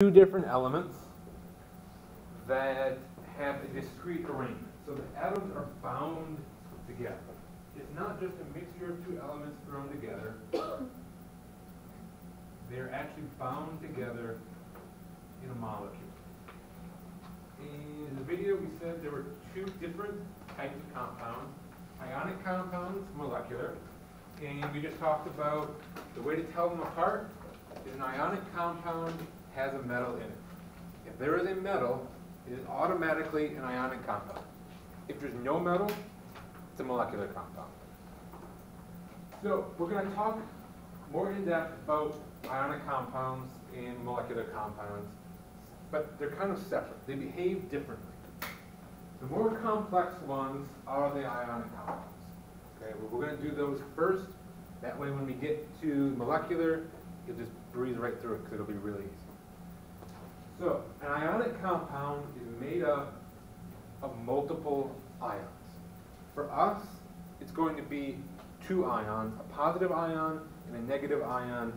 two different elements that have a discrete arrangement. So the atoms are bound together. It's not just a mixture of two elements thrown together. They're actually bound together in a molecule. In the video we said there were two different types of compounds. Ionic compounds, molecular. And we just talked about the way to tell them apart is an ionic compound has a metal in it. If there is a metal, it is automatically an ionic compound. If there's no metal, it's a molecular compound. So we're going to talk more in depth about ionic compounds and molecular compounds, but they're kind of separate. They behave differently. The more complex ones are the ionic compounds. Okay, well, we're going to do those first. That way when we get to molecular, you'll just breeze right through it because it'll be really easy. So, an ionic compound is made up of multiple ions. For us, it's going to be two ions, a positive ion and a negative ion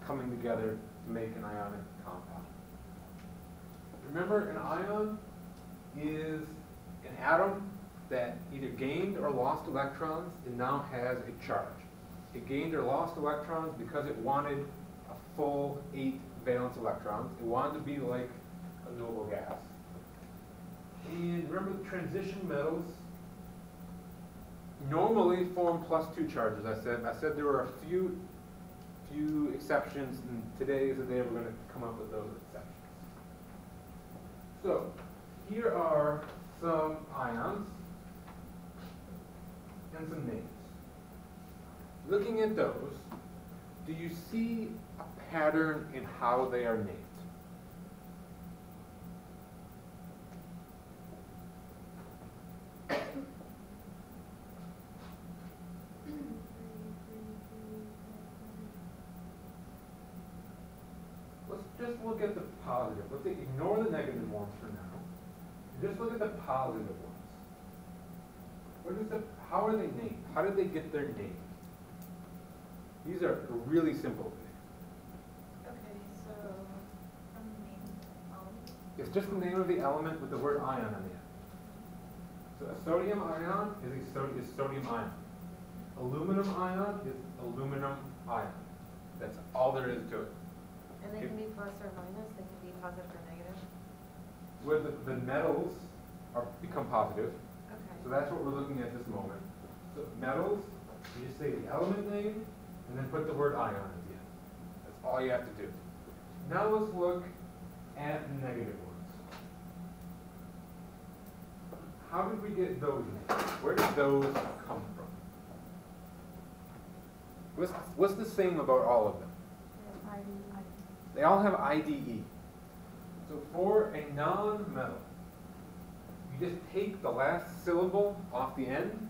coming together to make an ionic compound. Remember, an ion is an atom that either gained or lost electrons and now has a charge. It gained or lost electrons because it wanted a full 8 valence electrons. It wanted to be like a noble gas. And remember, the transition metals normally form +2 charges. I said there were a few exceptions, and today is the day we're going to come up with those exceptions. So here are some ions and some names. Looking at those, do you see a pattern in how they are named? Let's just look at the positive. Let's ignore the negative ones for now. Just look at the positive ones. How are they named? How did they get their name? These are really simple names. Okay, so from the name element? It's just the name of the element with the word ion on the end. So a sodium ion is sodium ion. Aluminum ion is aluminum ion. That's all there is to it. And they can be plus or minus, they can be positive or negative? Where the metals become positive. Okay. So that's what we're looking at this moment. So metals, you just say the element name, and then put the word ion at the end. That's all you have to do. Now let's look at the negative ones. How did we get those names? Where did those come from? What's the same about all of them? They all have IDE. So for a non-metal, you just take the last syllable off the end,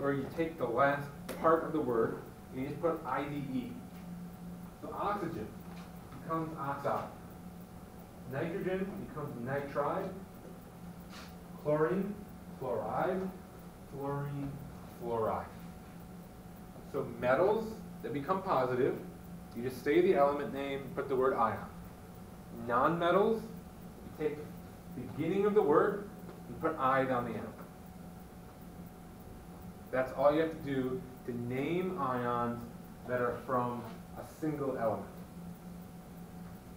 or you take the last part of the word, and you just put IDE. So oxygen becomes oxide. Nitrogen becomes nitride. Chlorine, chloride. Fluorine, fluoride. So metals that become positive, you just say the element name, put the word ion. Non-metals, you take the beginning of the word and put I down the end. That's all you have to do to name ions that are from a single element.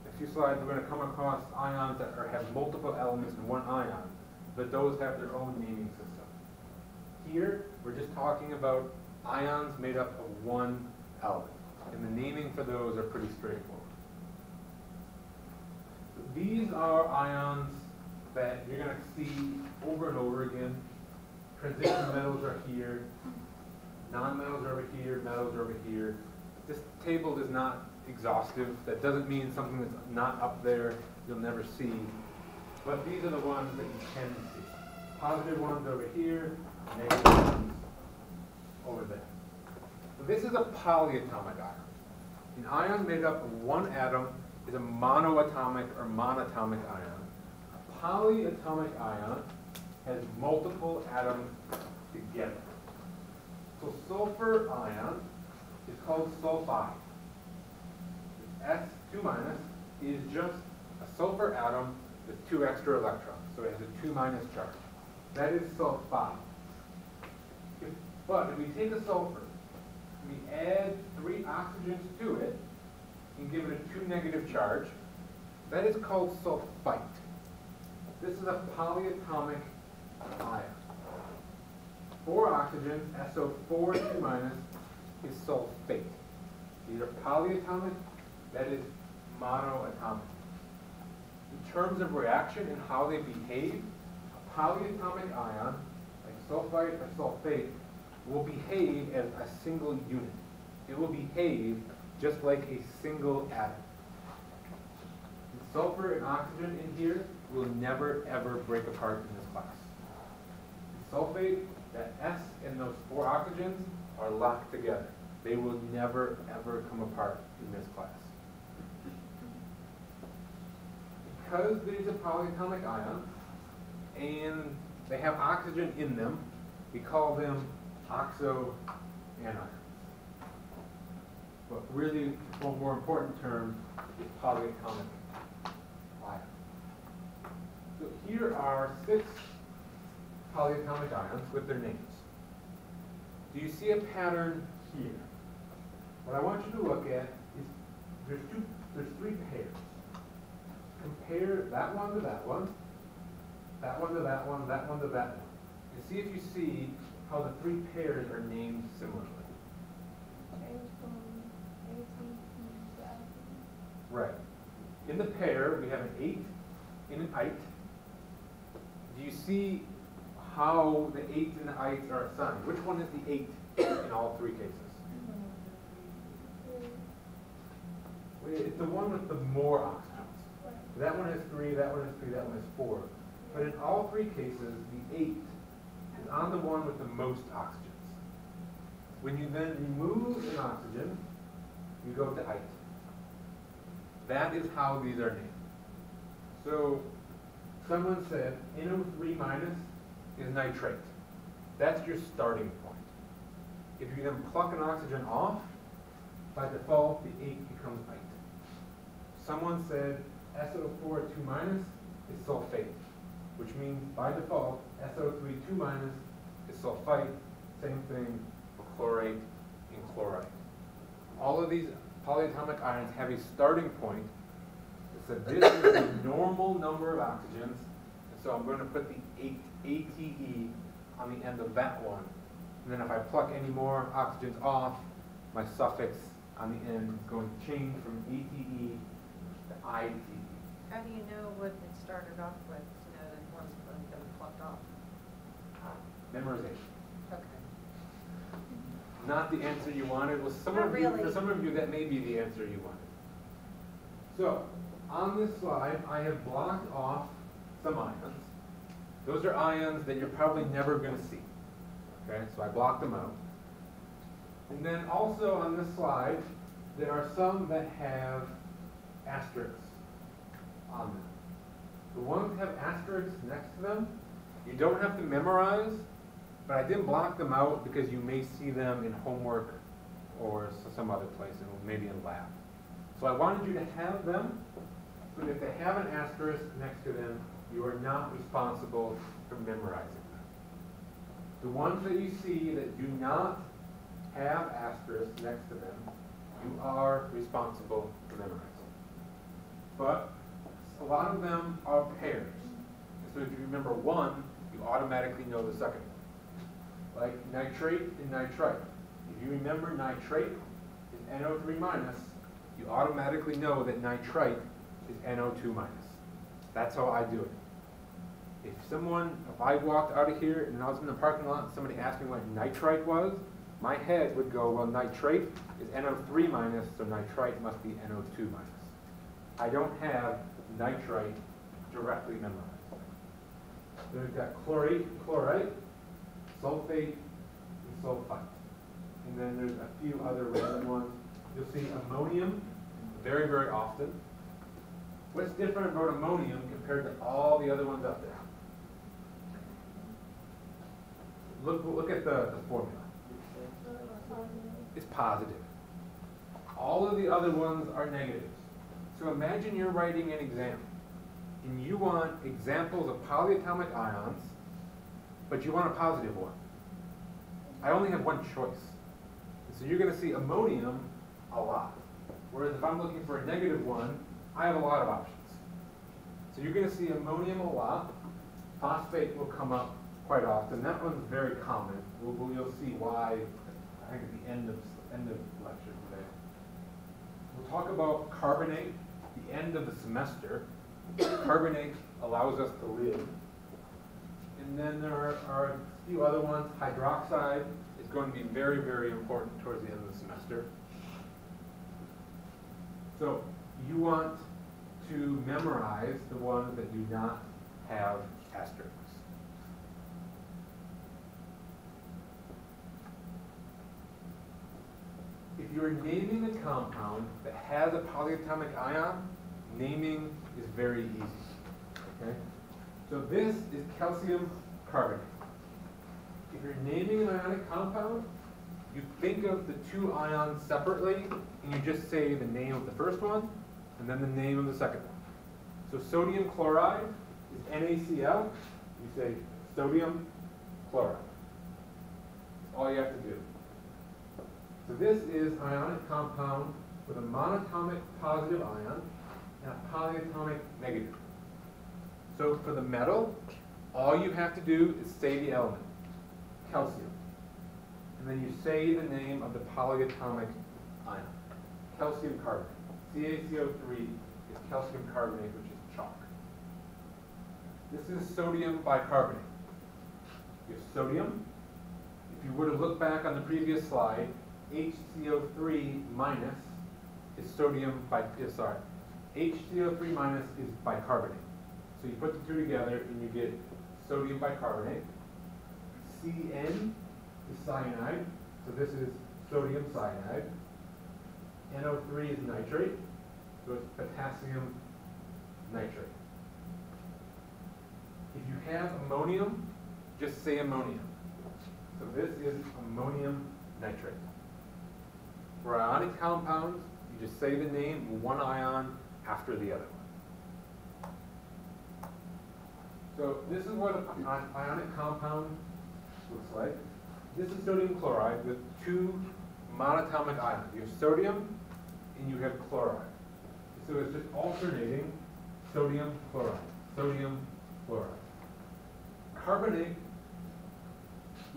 In a few slides, we're going to come across ions that have multiple elements in one ion, but those have their own naming system. Here, we're just talking about ions made up of one element, and the naming for those are pretty straightforward. These are ions that you're going to see over and over again. Transition metals are here, non-metals are over here, metals are over here. This table is not exhaustive. That doesn't mean something that's not up there you'll never see. But these are the ones that you can see. Positive ones over here, negative ones over there. So this is a polyatomic ion. An ion made up of one atom is a monoatomic or monatomic ion. A polyatomic ion has multiple atoms together. So sulfur ion is called sulfide. It's S2-, is just a sulfur atom with 2 extra electrons, so it has a 2- charge. That is sulfide. But if we take a sulfur, we add 3 oxygens to it, and give it a 2- charge, that is called sulfite. This is a polyatomic ion. 4 oxygens, SO4 2- is sulfate. These are polyatomic, that is monoatomic. In terms of reaction and how they behave, a polyatomic ion, like sulfite or sulfate, will behave as a single unit. It will behave just like a single atom. The sulfur and oxygen in here will never ever break apart in this class. The sulfate, that S and those 4 oxygens are locked together. They will never ever come apart in this class. Because these are polyatomic ions and they have oxygen in them, we call them oxoanions. But really, the more important term is polyatomic ion. So here are 6 polyatomic ions with their names. Do you see a pattern here? What I want you to look at is there's 3 pairs. Compare that one to that one, that one to that one, that one to that one. And see if you see how the 3 pairs are named similarly. Right. In the pair, we have an 8 and an 8. Do you see how the 8s and the 8s are assigned? Which one is the 8 in all 3 cases? It's the one with the more oxygens. That one has 3, that one has 3, that one has 4. But in all 3 cases, the 8 is on the one with the most oxygens. When you then remove an oxygen, you go to 8. That is how these are named. So someone said NO3- is nitrate. That's your starting point. If you then pluck an oxygen off, by default the 8 becomes 8. Someone said SO4 2- is sulfate, which means by default SO3 2- is sulfite. Same thing for chlorate and chloride. All of these polyatomic ions have a starting point. So this is the normal number of oxygens, and so I'm going to put the 8 ATE on the end of that one. And then if I pluck any more oxygens off, my suffix on the end is going to change from ATE to ITE. How do you know what it started off with to know that one's been plucked off? Memorization. Okay. Not the answer you wanted. Well, for some of you, that may be the answer you wanted. So, on this slide, I have blocked off some ions. Those are ions that you're probably never going to see. Okay, so I blocked them out. And then also on this slide, there are some that have asterisks on them. The ones that have asterisks next to them, you don't have to memorize, but I didn't block them out because you may see them in homework or some other place, maybe in lab. So I wanted you to have them, but if they have an asterisk next to them, you are not responsible for memorizing them. The ones that you see that do not have asterisks next to them, you are responsible for memorizing. But a lot of them are pairs. And so if you remember one, you automatically know the second one. Like nitrate and nitrite. If you remember nitrate is NO3-, you automatically know that nitrite is NO2-. That's how I do it. If I walked out of here and I was in the parking lot and somebody asked me what nitrite was, my head would go, well, nitrate is NO3-, so nitrite must be NO2-. I don't have nitrite directly memorized. So we've got chlorate and chlorite, sulfate and sulfite. And then there's a few other random ones. You'll see ammonium very, very often. What's different about ammonium compared to all the other ones up there? Look at the formula. It's positive. All of the other ones are negatives. So imagine you're writing an exam, and you want examples of polyatomic ions, but you want a positive one. I only have one choice. So you're going to see ammonium a lot. Whereas if I'm looking for a negative one, I have a lot of options. So you're going to see ammonium a lot. Phosphate will come up quite often. That one's very common. You'll see why, I think, at the end of lecture today. We'll talk about carbonate, the end of the semester. Carbonate allows us to live. And then there are a few other ones. Hydroxide is going to be very, very important towards the end of the semester. So you want to memorize the ones that do not have asterisks. If you're naming a compound that has a polyatomic ion, naming is very easy. Okay? So this is calcium carbonate. If you're naming an ionic compound, you think of the two ions separately, and you just say the name of the first one, and then the name of the second one. So sodium chloride is NaCl. You say sodium chloride. That's all you have to do. So this is an ionic compound with a monatomic positive ion and a polyatomic negative. So for the metal, all you have to do is say the element, calcium. And then you say the name of the polyatomic ion, calcium carbonate. CaCO3 is calcium carbonate, which is chalk. This is sodium bicarbonate. You have sodium. If you were to look back on the previous slide, HCO3 minus is HCO3 minus is bicarbonate. So you put the two together and you get sodium bicarbonate. Cn is cyanide, so this is sodium cyanide. NO3 is nitrate, so it's potassium nitrate. If you have ammonium, just say ammonium. So this is ammonium nitrate. For ionic compounds, you just say the name, one ion after the other one. So this is what an ionic compound looks like. This is sodium chloride with two monatomic ions. You have sodium and you have chloride. So it's just alternating sodium chloride, sodium chloride. Carbonate,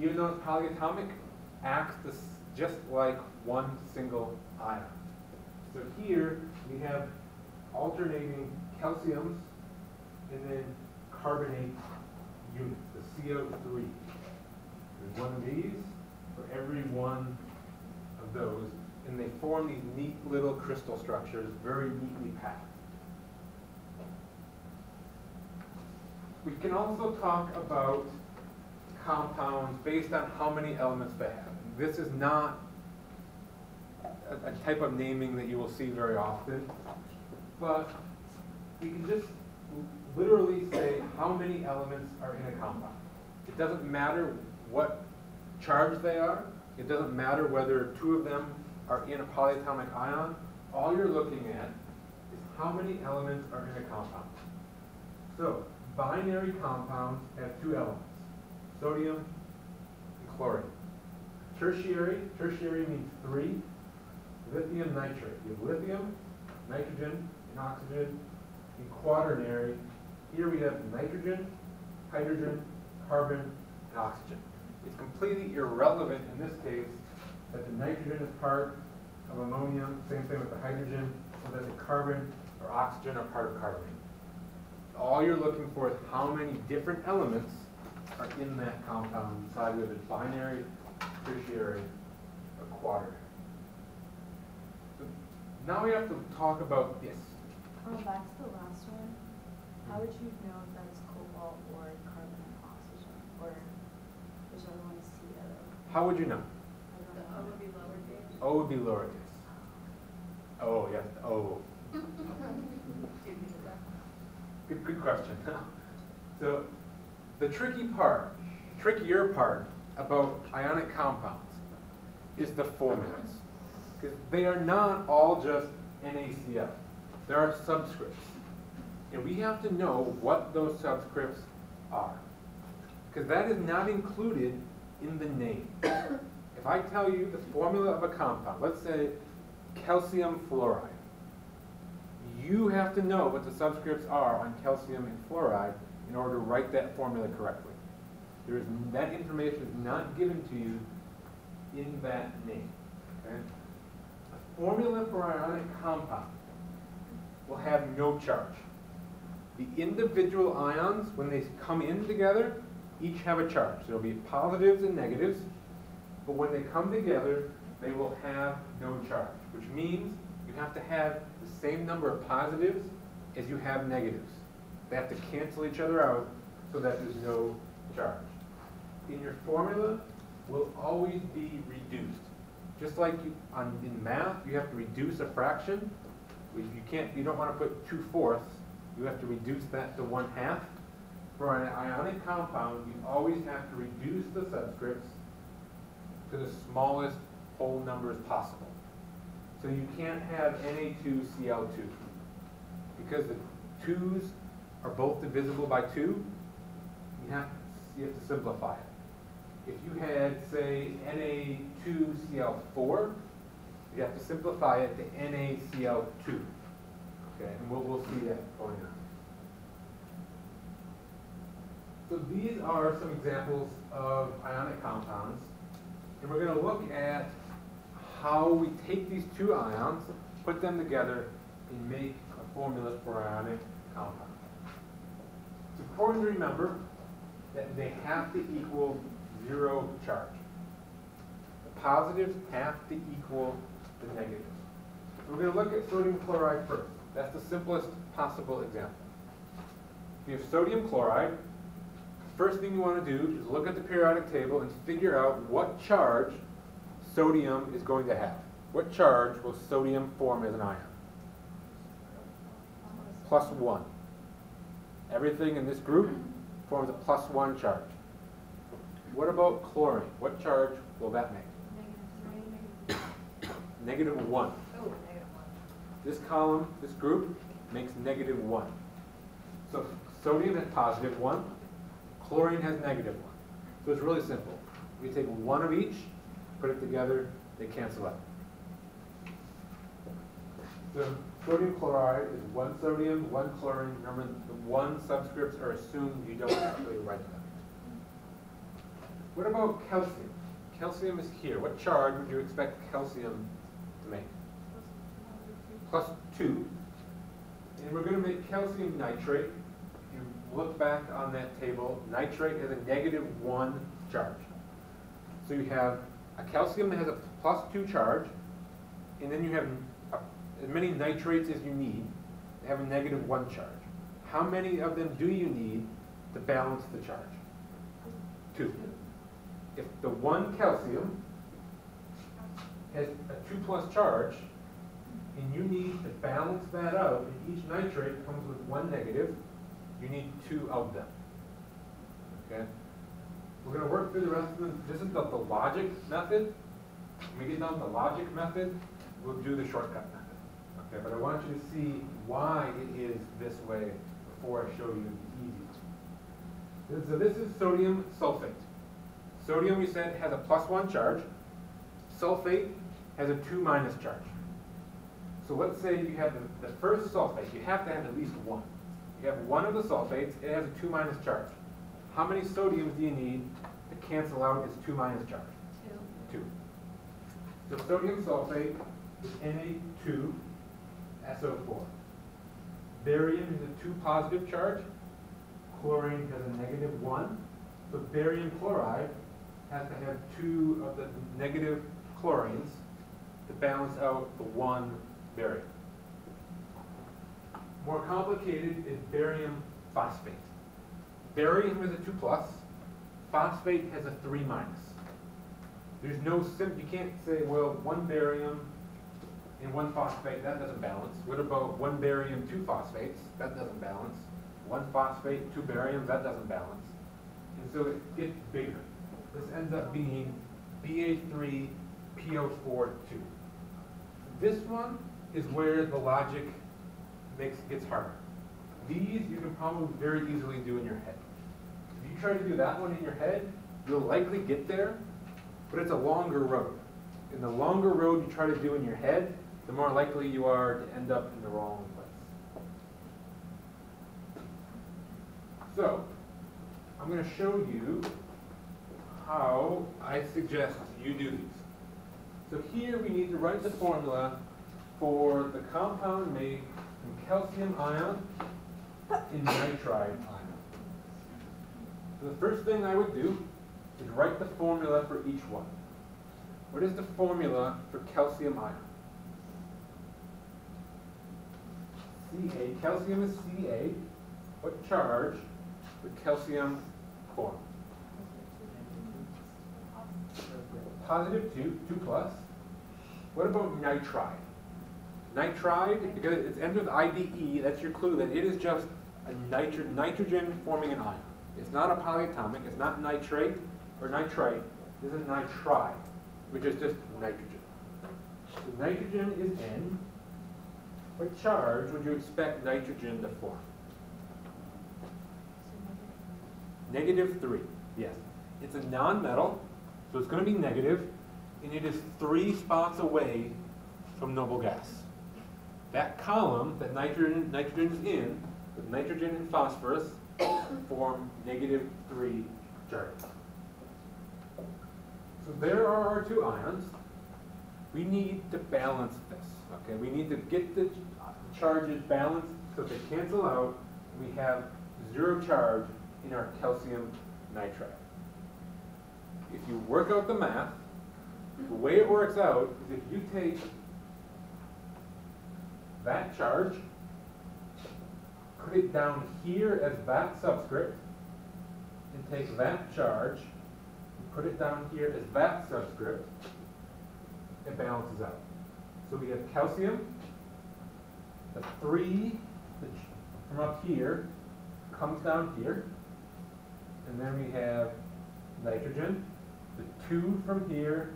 even though it's polyatomic, acts just like one single ion. So here we have alternating calciums and then carbonate units, the CO3. There's one of these for every one of those, and they form these neat little crystal structures, very neatly packed. We can also talk about compounds based on how many elements they have. This is not a type of naming that you will see very often, but you can just literally say how many elements are in a compound. It doesn't matter what charge they are. It doesn't matter whether two of them are in a polyatomic ion. All you're looking at is how many elements are in a compound. So binary compounds have two elements, sodium and chlorine. Tertiary means three. Lithium nitrate. You have lithium, nitrogen, and oxygen. In quaternary, here we have nitrogen, hydrogen, carbon, and oxygen. It's completely irrelevant in this case that the nitrogen is part of ammonium, same thing with the hydrogen, or that the carbon or oxygen are part of carbonate. All you're looking for is how many different elements are in that compound, decide whether it's binary, tertiary, or quaternary. So now we have to talk about this. Back to the last one. How would you know if that's cobalt or carbon and oxygen, or which other one is CO? How would you know? The O would be lowercase. O would be lowercase. Oh, yes, O. Good question. So the trickier part about ionic compounds is the formulas. Because they are not all just NaCl. there are subscripts. And we have to know what those subscripts are. Because that is not included in the name. If I tell you the formula of a compound, let's say calcium fluoride, you have to know what the subscripts are on calcium and fluoride in order to write that formula correctly. That information is not given to you in that name. Okay? A formula for ionic compound will have no charge. The individual ions, when they come in together, each have a charge. There will be positives and negatives, but when they come together, they will have no charge, which means you have to have the same number of positives as you have negatives. They have to cancel each other out so that there's no charge. In your formula will always be reduced. Just like in math, you have to reduce a fraction. You don't want to put 2/4. You have to reduce that to 1/2. For an ionic compound, you always have to reduce the subscripts to the smallest whole numbers possible. So you can't have Na2Cl2 because the 2's are both divisible by 2. You have to simplify it. If you had, say, Na2Cl4, you have to simplify it to NaCl2. Okay, and we'll see that going on. So these are some examples of ionic compounds. And we're going to look at how we take these two ions, put them together, and make a formula for an ionic compound. It's important to remember that they have to equal 0 charge. The positives have to equal the negatives. We're going to look at sodium chloride first. That's the simplest possible example. If you have sodium chloride, the first thing you want to do is look at the periodic table and figure out what charge sodium is going to have. What charge will sodium form as an ion? +1. Everything in this group forms a +1 charge. What about chlorine? What charge will that make? -1. Oh, negative 1. This column, this group, makes -1. So sodium has +1, chlorine has -1. So it's really simple. We take one of each, put it together, they cancel out. So sodium chloride is 1 sodium, 1 chlorine. Remember, the 1 subscripts are assumed, you don't actually write them. What about calcium? Calcium is here. What charge would you expect calcium to make? +2. And we're going to make calcium nitrate. If you look back on that table, nitrate has a -1 charge. So you have a calcium that has a +2 charge, and then you have as many nitrates as you need. They have a -1 charge. How many of them do you need to balance the charge? 2. If the 1 calcium has a 2+ charge, and you need to balance that out, and each nitrate comes with 1 negative, you need 2 of them. Okay? We're going to work through the rest of them. This is the logic method. When we get down to the logic method, we'll do the shortcut method. Okay, but I want you to see why it is this way before I show you the easy. So this is sodium sulfate. Sodium, we said, has a +1 charge. Sulfate has a 2- charge. So let's say you have the first sulfate. You have to have at least 1. You have 1 of the sulfates. It has a 2- charge. How many sodiums do you need to cancel out its 2- charge? 2. So sodium sulfate is Na2SO4. Barium is a 2 positive charge. Chlorine has a -1. So barium chloride has to have 2 of the negative chlorines to balance out the 1 barium. More complicated is barium phosphate. Barium is a 2+, phosphate has a 3-. There's no you can't say, well, 1 barium and 1 phosphate, that doesn't balance. What about 1 barium, 2 phosphates? That doesn't balance. 1 phosphate, 2 bariums, that doesn't balance. And so it gets bigger. This ends up being Ba3PO42. This one is where the logic gets harder. These you can probably very easily do in your head. If you try to do that one in your head, you'll likely get there, but it's a longer road. And the longer road you try to do in your head, the more likely you are to end up in the wrong place. So, I'm going to show you how I suggest you do these. So here we need to write the formula for the compound made from calcium ion and nitride ion. So the first thing I would do is write the formula for each one. What is the formula for calcium ion? Ca. Calcium is Ca. What charge would calcium form? Positive 2, 2 plus. What about nitride? Nitride, because it's ended with IDE, that's your clue that it is just a nitrogen forming an ion. It's not a polyatomic, it's not nitrate or nitrite, this is nitride, which is just nitrogen. So nitrogen is N. What charge would you expect nitrogen to form? -3, yes. It's a non-metal, so it's going to be negative, and it is 3 spots away from noble gas. That column that nitrogen is in, with nitrogen and phosphorus, form -3 charges. So there are our 2 ions. We need to balance this. Okay, we need to get the charges balanced so they cancel out. We have 0 charge in our calcium nitride. If you work out the math, the way it works out is if you take that charge, put it down here as that subscript, and take that charge, and put it down here as that subscript, it balances out. So we have calcium, the 3 from up here comes down here, and then we have nitrogen, the 2 from here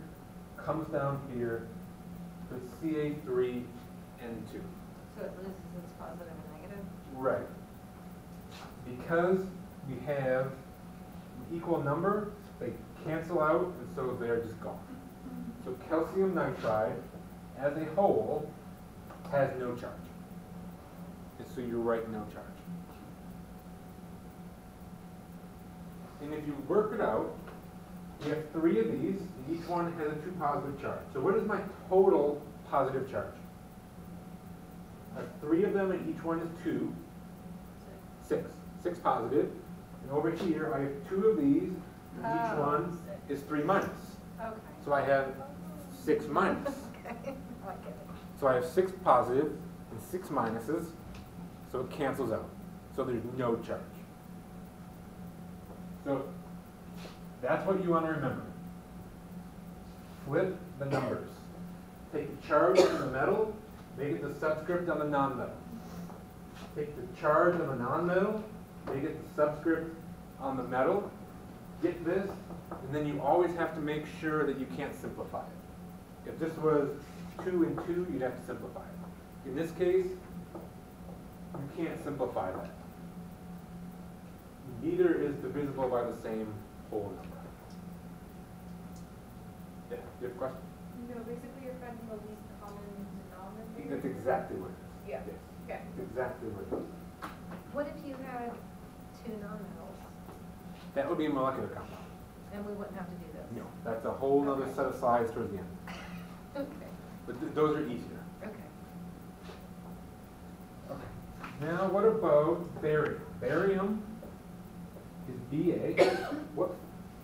comes down here, so it's Ca3 and 2. So it loses its positive and negative? Right. Because we have an equal number, they cancel out, and so they're just gone. So calcium nitride, as a whole, has no charge. And so you write no charge. And if you work it out, we have 3 of these, and each one has a 2 positive charge. So what is my total positive charge? I have 3 of them, and each one is 2. 6 positive. And over here, I have 2 of these, and each one is 3 minus. Okay. So I have 6 minus. Okay. I get it. So I have 6 positive and 6 minuses, so it cancels out. So there's no charge. So that's what you want to remember. Flip the numbers. Take the charge on the metal, make it the subscript on the non-metal. Take the charge on the non-metal, make it the subscript on the metal. Get this, and then you always have to make sure that you can't simplify it. If this was 2 and 2, you'd have to simplify it. In this case, you can't simplify that. Neither is divisible by the same whole number. Yeah, you have a question? No, basically you're finding the least common denominator. That's exactly what it is. Yeah. Yes. Okay. That's exactly what it is. What if you had 2 non-metals, That would be a molecular compound. and we wouldn't have to do this? No, that's a whole other Okay. set of slides towards the end. Okay. But those are easier. Okay. Okay. Now, what about barium? Barium is Ba. What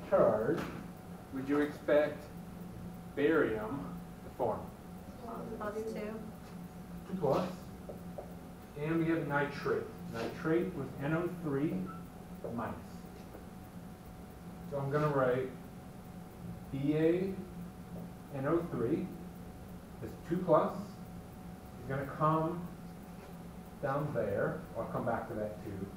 charge would you expect barium to form? +2? 2 plus. And we have nitrate. Nitrate was NO3 minus. So I'm going to write BaNO3 is 2 plus. It's going to come down there. I'll come back to that too.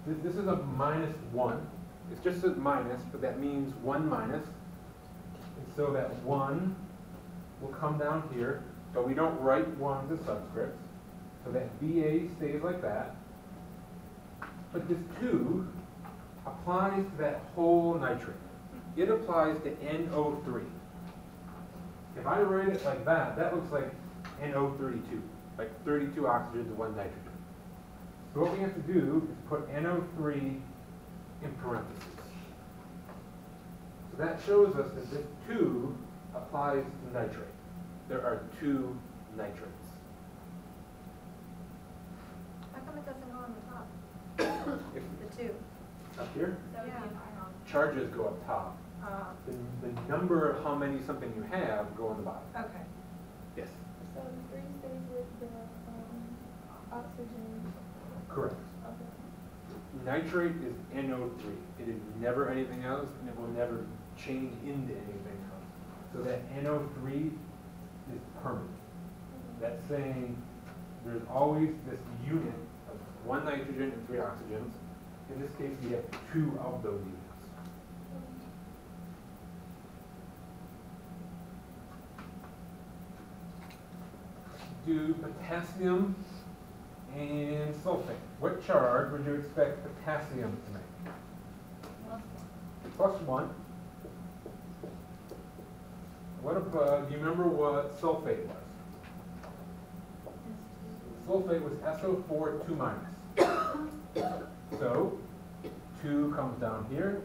This is a -1. It's just a minus, but that means 1 minus. And so that 1 will come down here, but we don't write 1 as a subscript. So that Va stays like that. But this 2 applies to that whole nitrate. It applies to NO3. If I write it like that, that looks like NO32, like 32 oxygens and 1 nitrogen. So what we have to do is put NO3 in parentheses. So that shows us that this 2 applies to nitrate. There are 2 nitrates. How come it doesn't go on the top? If The 2. up here, That would be Yeah. an ion. charges go up top. The number of how many something you have go on the bottom. Okay. Yes, So the 3 stays with the oxygen. correct. Okay. Nitrate is NO3. It is never anything else, and it will never change into anything else. So that NO3 is permanent. That's saying there's always this unit of 1 nitrogen and 3 oxygens. In this case, we have 2 of those units. Do potassium and sulfate. What charge would you expect potassium to make? +1. What about, do you remember what sulfate was? Sulfate was SO4 2 minus. So 2 comes down here,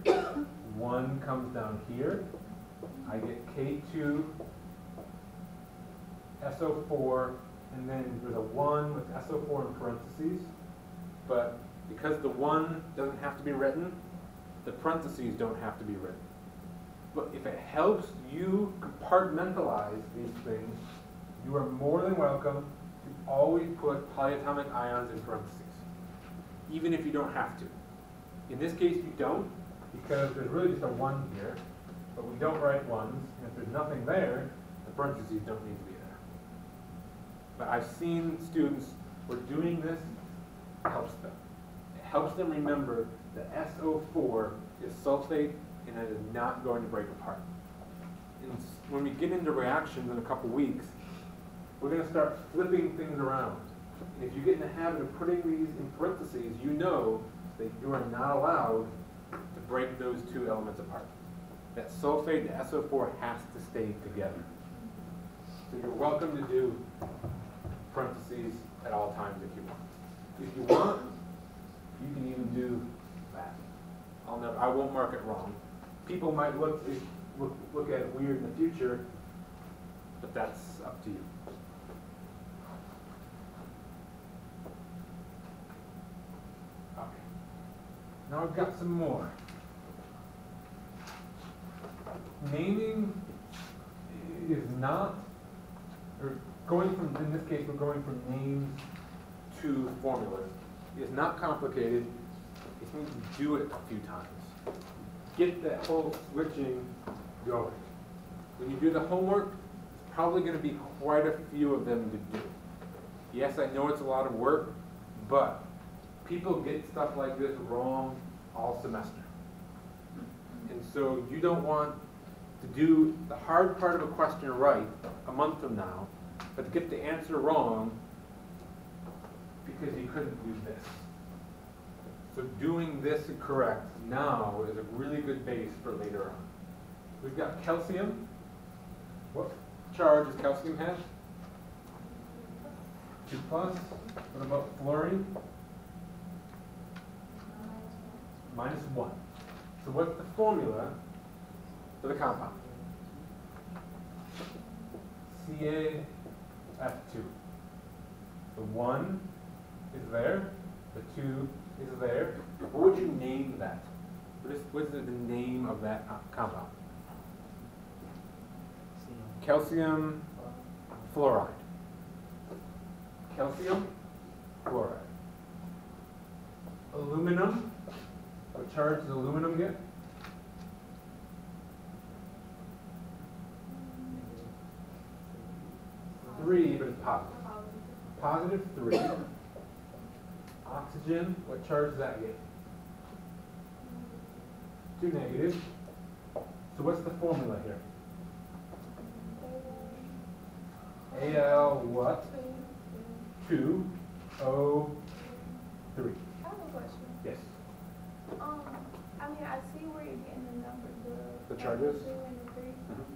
1 comes down here. I get K2 SO4, and then there's a 1 with SO4 in parentheses. But because the 1 doesn't have to be written, the parentheses don't have to be written. But if it helps you compartmentalize these things, you are more than welcome to always put polyatomic ions in parentheses, even if you don't have to. In this case, you don't, because there's really just a 1 here, but we don't write 1s, and if there's nothing there, the parentheses don't need to be there. But I've seen students where doing this helps them. It helps them remember that SO4 is sulfate, and it is not going to break apart. And when we get into reactions in a couple weeks, we're going to start flipping things around. And if you get in the habit of putting these in parentheses, you know that you are not allowed to break those 2 elements apart. That sulfate and SO4 has to stay together. So you're welcome to do parentheses at all times if you want. If you want, you can even do that. I won't mark it wrong. People might look at it weird in the future, but that's up to you. Okay. Now I've got some more. Naming is not, or going from, in this case, we're going from names to formulas. It's not complicated. You need to do it a few times. Get that whole switching going. When you do the homework, it's probably going to be quite a few of them to do. Yes, I know it's a lot of work, but people get stuff like this wrong all semester. And so you don't want to do the hard part of a question right a month from now, but to get the answer wrong because you couldn't do this. So doing this correct now is a really good base for later on. We've got calcium. What charge does calcium have? 2+. What about fluorine? -1. So what's the formula for the compound? CaF2. The 1 is there, the 2 is there. What would you name that? What is the name of that compound? Calcium fluoride. Calcium fluoride. Aluminum. What charge does aluminum get? +3, but it's positive. +3. Oxygen, what charge does that get? 2 negative. So what's the formula here? Al what? 2. CHM1030. I have a question. Yes. I mean, I see where you're getting the number, The charges? 2 and the 3,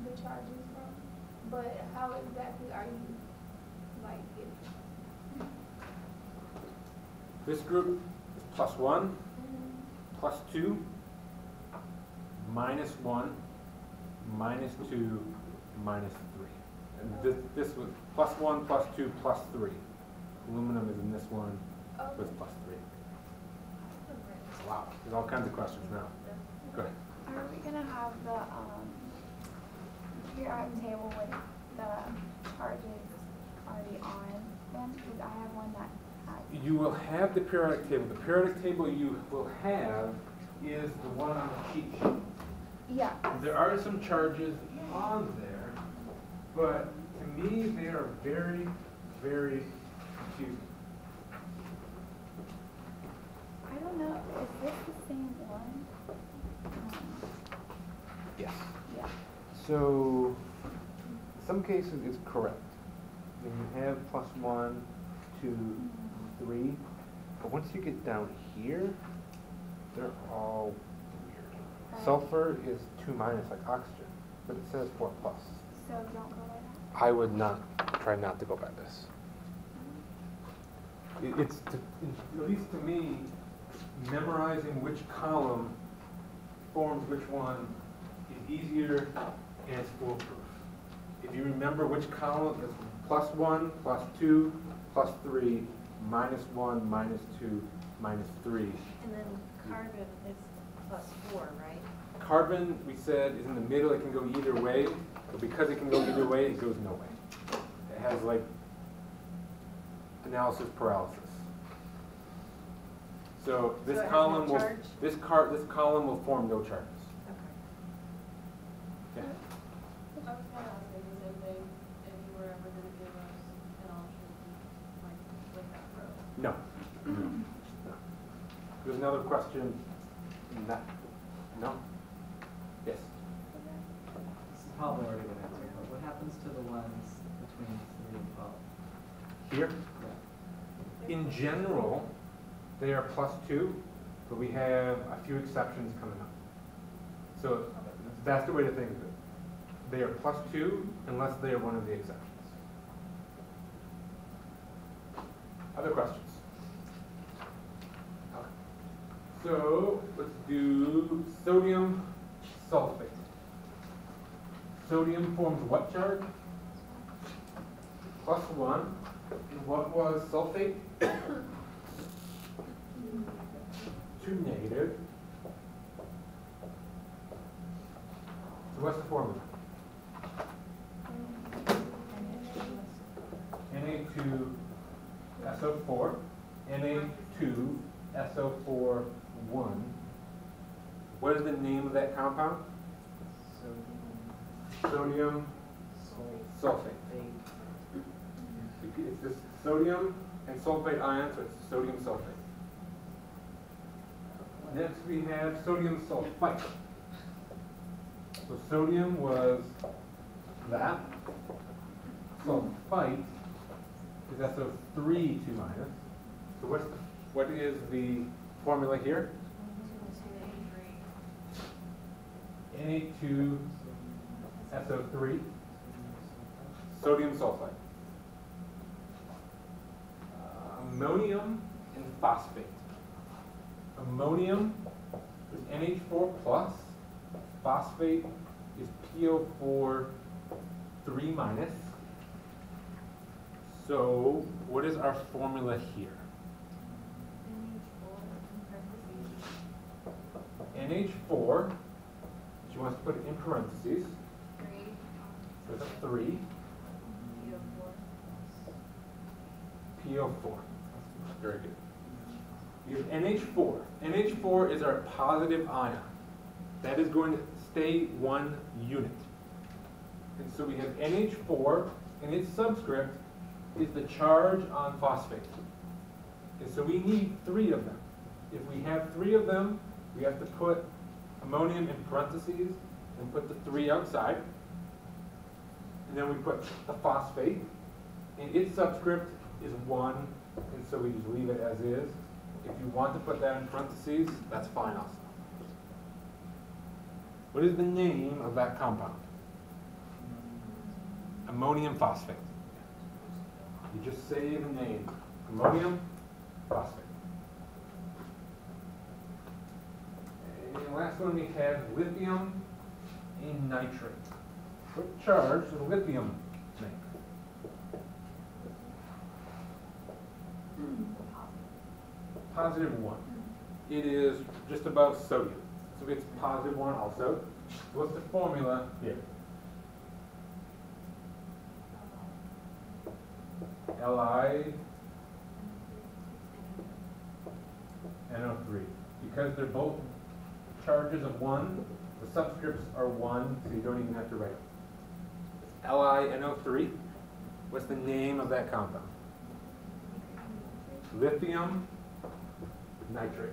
the charges from, but how exactly are you, like, getting? This group is +1, +2, -1, -2, -3. And this was +1, +2, +3. Aluminum is in this one with +3. Wow, there's all kinds of questions now. Go ahead. Are we gonna have the periodic table with the charges already on them? Because I have one that has. You will have the periodic table. The periodic table you will have is the one on the cheat sheet. Yeah. There are some charges on there, but to me they are very, very confusing. I don't know, is this the same one? Yes. Yeah. So, in some cases it's correct. Then you have +1, 2, 3, but once you get down here, they're all weird. Sulfur is 2- like oxygen, but it says 4+. So don't go by that? I would not try not to go by this. It's at least to me, memorizing which column forms which one is easier and it's foolproof. If you remember which column, it's +1, +2, +3, -1, -2, -3. And then carbon is +4, right? Carbon, we said, is in the middle. It can go either way, but because it can go either way, it goes no way. It has like analysis paralysis. So this So it has column no will charge? this column will form no charges. Okay. Yeah. I was kind of asking the same thing, if you were ever going to give us an option, like, with that row. No. No. There's another question. No. Yes. This is probably already been answered, but what happens to the ones between 3 and 12? Here, Yeah. in general, they are +2, but we have a few exceptions coming up. So that's the way to think of it. They are +2 unless they are one of the exceptions. Other questions? Okay. So let's do sodium sulfate. Sodium forms what charge? +1. And what was sulfate? 2 negative. So what's the formula? Na2SO4, Na2SO4 1. What is the name of that compound? Sodium sulfate. It's this sodium and sulfate ion, so it's sodium sulfate. Next we have sodium sulfite. So sodium was that. Sulfite is SO3 2-. So what is the formula here? Na2SO3, sodium sulfite. Ammonium and phosphate. Ammonium is NH4+, phosphate is PO4 3-. So what is our formula here? NH4, she wants to put it in parentheses. 3, So it's a 3, PO4. Very good. You have NH4. NH4 is our positive ion. That is going to stay 1 unit. And so we have NH4, and its subscript is the charge on phosphate. And so we need 3 of them. If we have 3 of them, we have to put ammonium in parentheses and put the 3 outside. And then we put the phosphate, and its subscript is 1 and so we just leave it as is. If you want to put that in parentheses, that's fine also. What is the name of that compound? Ammonium phosphate. You just say the name, ammonium phosphate. And the last one we have lithium and nitrate. What charge does lithium make? Positive 1. It is just above sodium. So it's positive 1 also. So what's the formula here? Li NO3. Because they're both charges of 1, the subscripts are 1, so you don't even have to write them. Li NO3. What's the name of that compound? Lithium nitrate.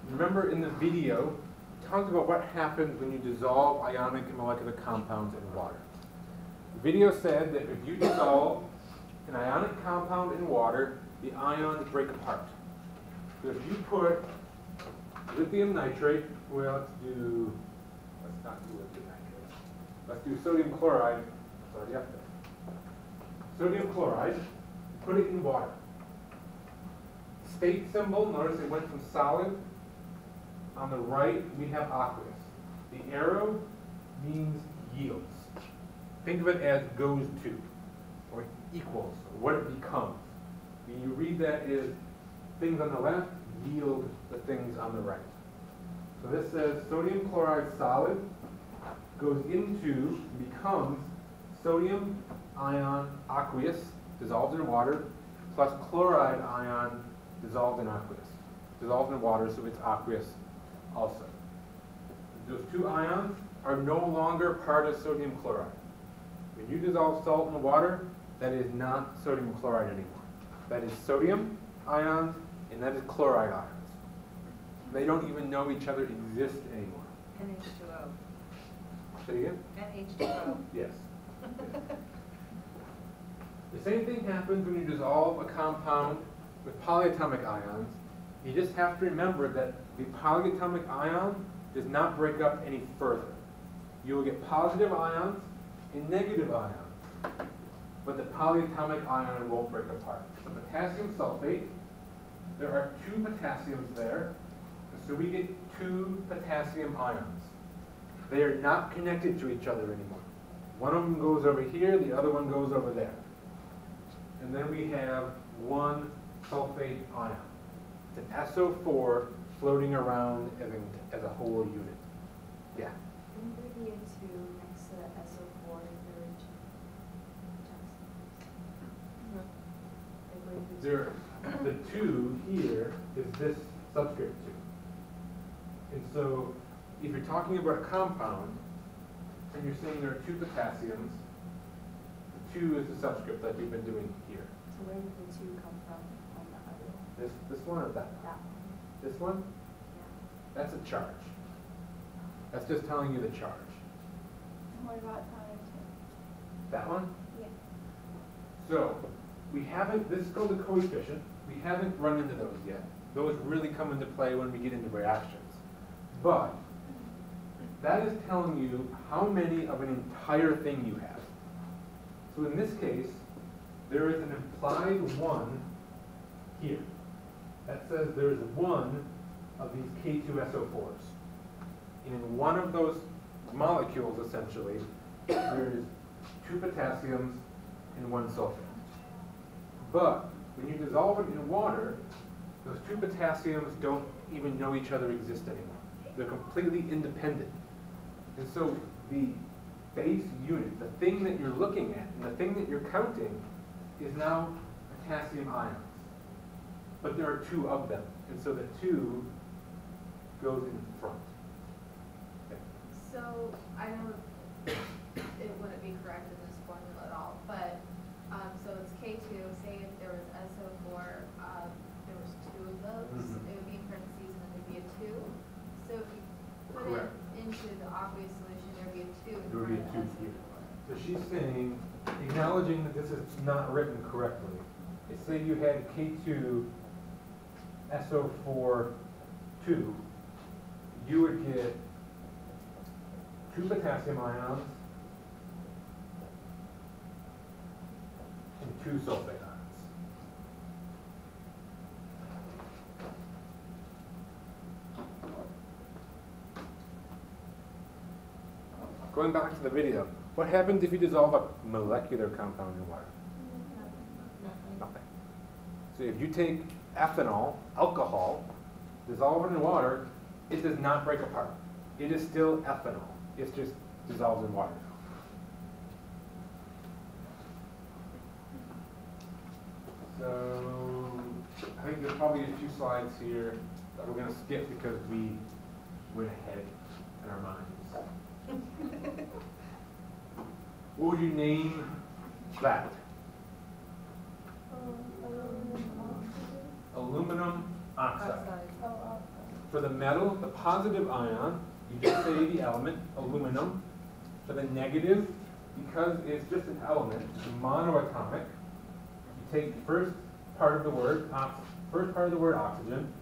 Remember in the video, we talked about what happens when you dissolve ionic and molecular compounds in water. The video said that if you dissolve an ionic compound in water, the ions break apart. So if you put lithium nitrate, well, let's not do lithium nitrate. Let's do sodium chloride. It's already up there. Sodium chloride, put it in water. State symbol, notice it went from solid. On the right, we have aqueous. The arrow means yields. Think of it as goes to, or equals, or what it becomes. When you read that as things on the left yield the things on the right. So this says sodium chloride solid goes into, becomes sodium ion aqueous, dissolved in water, plus chloride ion dissolved in aqueous. Dissolved in water, so it's aqueous also. Those two ions are no longer part of sodium chloride. When you dissolve salt in the water, that is not sodium chloride anymore. That is sodium ions, and that is chloride ions. They don't even know each other exist anymore. NH2O. Say again? NH2O. Yes. The same thing happens when you dissolve a compound with polyatomic ions. You just have to remember that the polyatomic ion does not break up any further. You will get positive ions and negative ions, but the polyatomic ion won't break apart. So potassium sulfate, there are 2 potassiums there, so we get 2 potassium ions. They are not connected to each other anymore. One of them goes over here, the other one goes over there. And then we have 1 sulfate ion. It's an SO4 floating around as a whole unit. Yeah? Wouldn't there be a 2 next to the SO4 if there were The 2 here is this subscript 2. And so if you're talking about a compound, and you're saying there are 2 potassiums, the 2 is the subscript that you've been doing here. So where did the 2 come from on the other one? This one or that one? That one. This one? Yeah. That's a charge. That's just telling you the charge. What about time? That one? Yeah. So, we haven't, this is called the coefficient. We haven't run into those yet. Those really come into play when we get into reactions. But, that is telling you how many of an entire thing you have. So in this case, there is an implied 1 here. That says there is 1 of these K2SO4s. And in one of those molecules, essentially, there is 2 potassiums and 1 sulfate. But when you dissolve it in water, those 2 potassiums don't even know each other exist anymore. They're completely independent. And so the base unit, the thing that you're looking at, and the thing that you're counting, is now potassium ions. But there are 2 of them, and so the 2 goes in front. Okay. So I know it wouldn't be correct in this formula at all, but, so it's K2, say if there was SO4, there was 2 of those, Mhm. it would be in parentheses and then there'd be a 2. So if you put Correct. it into the aqueous solution, there'd be a 2 in There would be a front of 2 here. SO4. So she's saying, acknowledging that this is not written correctly, is say you had K2 SO4 2, you would get 2 potassium ions and 2 sulfate ions. Going back to the video, what happens if you dissolve a molecular compound in water? Nothing. So if you take ethanol, alcohol, dissolve it in water, it does not break apart. It is still ethanol. It's just dissolved in water. So I think there's probably a few slides here that we're going to skip because we went ahead in our minds. What would you name that? Aluminum oxide. For the metal, the positive ion, you just say the element, aluminum. For the negative, because it's just an element, it's monoatomic, you take the first part of the word oxygen,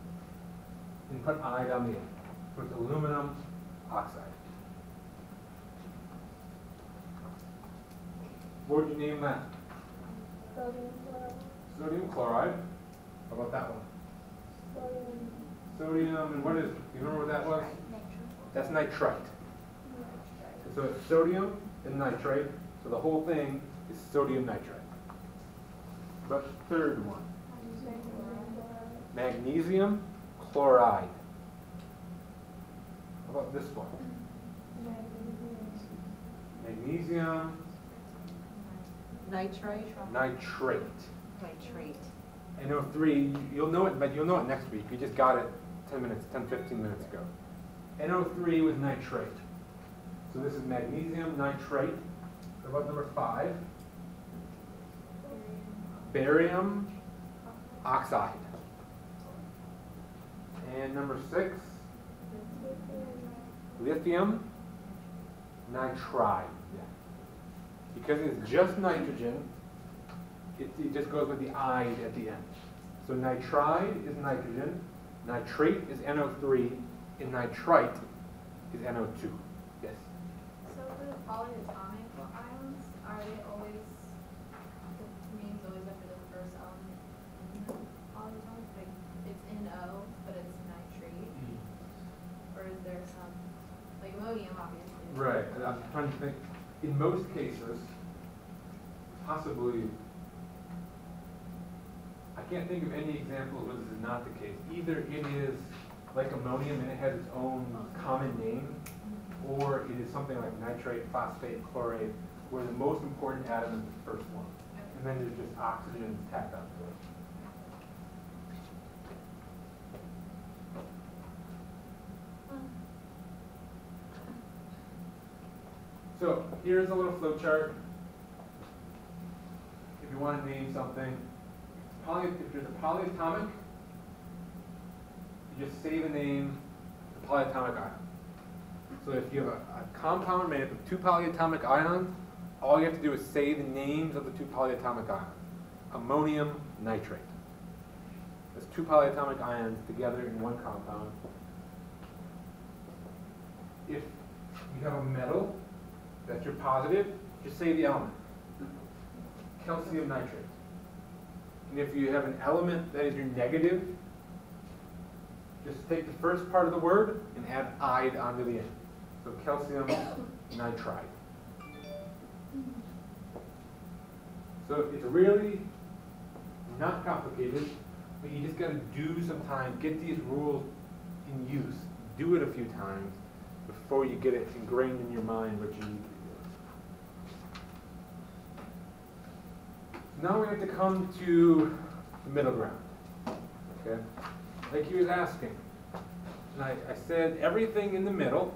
and put I on the end. So it's aluminum oxide. What would you name that? Sodium chloride. Sodium chloride. How about that one? Sodium Sodium, and what is, you remember what that was? That's nitrite. nitrite. So it's sodium and nitrate, so the whole thing is sodium nitrite. But the third one, magnesium chloride. How about this one? Magnesium Nitrite? nitrate. Nitrate. NO3, you'll know it, but you'll know it next week. You just got it 10, 15 minutes ago. NO3 was nitrate. So this is magnesium nitrate. What about number 5? Barium oxide. And number 6, lithium nitride. Because it's just nitrogen, it just goes with the "ide" at the end. So nitride is nitrogen, nitrate is NO3, and nitrite is NO2. Yes? So for the polyatomic ions, are they always, the name's always after the first element in the polyatomic? Like, it's NO, but it's nitrate? Or is there some, like ammonium, obviously? Right. And I'm trying to think. In most cases, possibly, I can't think of any examples where this is not the case. Either it is like ammonium and it has its own common name, or it is something like nitrate, phosphate, chlorate, where the most important atom is the first one. And then there's just oxygen tacked onto it. So here's a little flow chart. If you want to name something, if there's a polyatomic, you just say the name, the polyatomic ion. So if you have a compound made up of 2 polyatomic ions, all you have to do is say the names of the 2 polyatomic ions. Ammonium nitrate. That's 2 polyatomic ions together in one compound. If you have a metal, that's your positive, just say the element. Calcium nitrate. And if you have an element that is your negative, just take the first part of the word and add "ide" onto the end. So calcium nitride. So it's really not complicated, but you just got to do some time, get these rules in use, do it a few times before you get it ingrained in your mind what you need to do. Now we have to come to the middle ground. Okay? Like he was asking. And I said everything in the middle,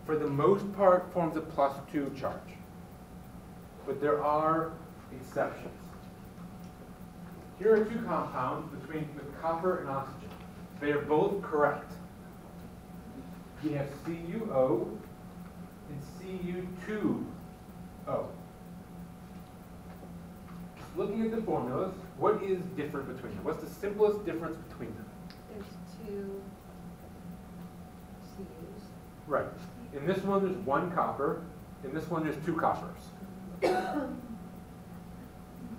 for the most part, forms a +2 charge. but there are exceptions. Here are two compounds between the copper and oxygen. They are both correct. We have CuO and Cu2O. Looking at the formulas, what is different between them? What's the simplest difference between them? There's two CUs. Right. In this one, there's one copper. In this one, there's two coppers.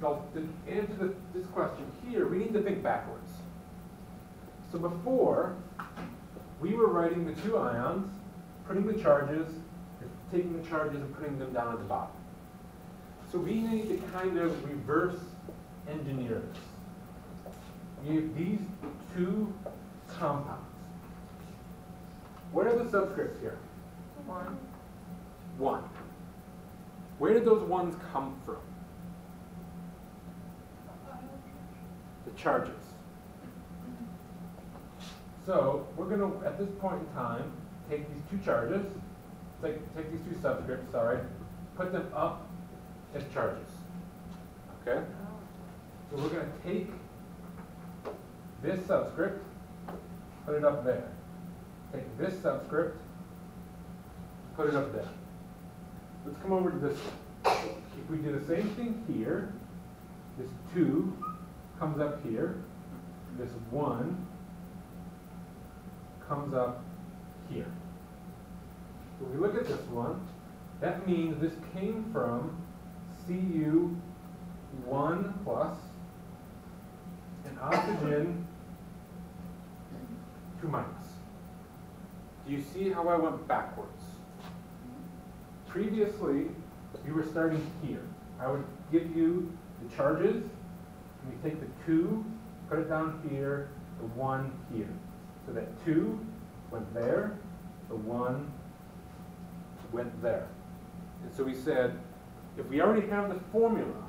Now, to answer this question here, we need to think backwards. So before, we were writing the two ions, putting the charges, taking the charges and putting them down at the bottom. So we need to kind of reverse engineer this. We have these two compounds. What are the subscripts here? 1. 1. Where did those ones come from? The charges. So we're going to, at this point in time, take these two charges, take these two subscripts, sorry, put them up as charges. Okay? So we're going to take this subscript, put it up there. Take this subscript, put it up there. Let's come over to this one. If we do the same thing here, this 2 comes up here, this 1 comes up here. So we look at this one, that means this came from Cu1 plus and oxygen 2 minus. Do you see how I went backwards? Previously, we were starting here. I would give you the charges, and we take the 2, put it down here, the 1 here. So that 2 went there, the 1 went there. And so we said, if we already have the formula,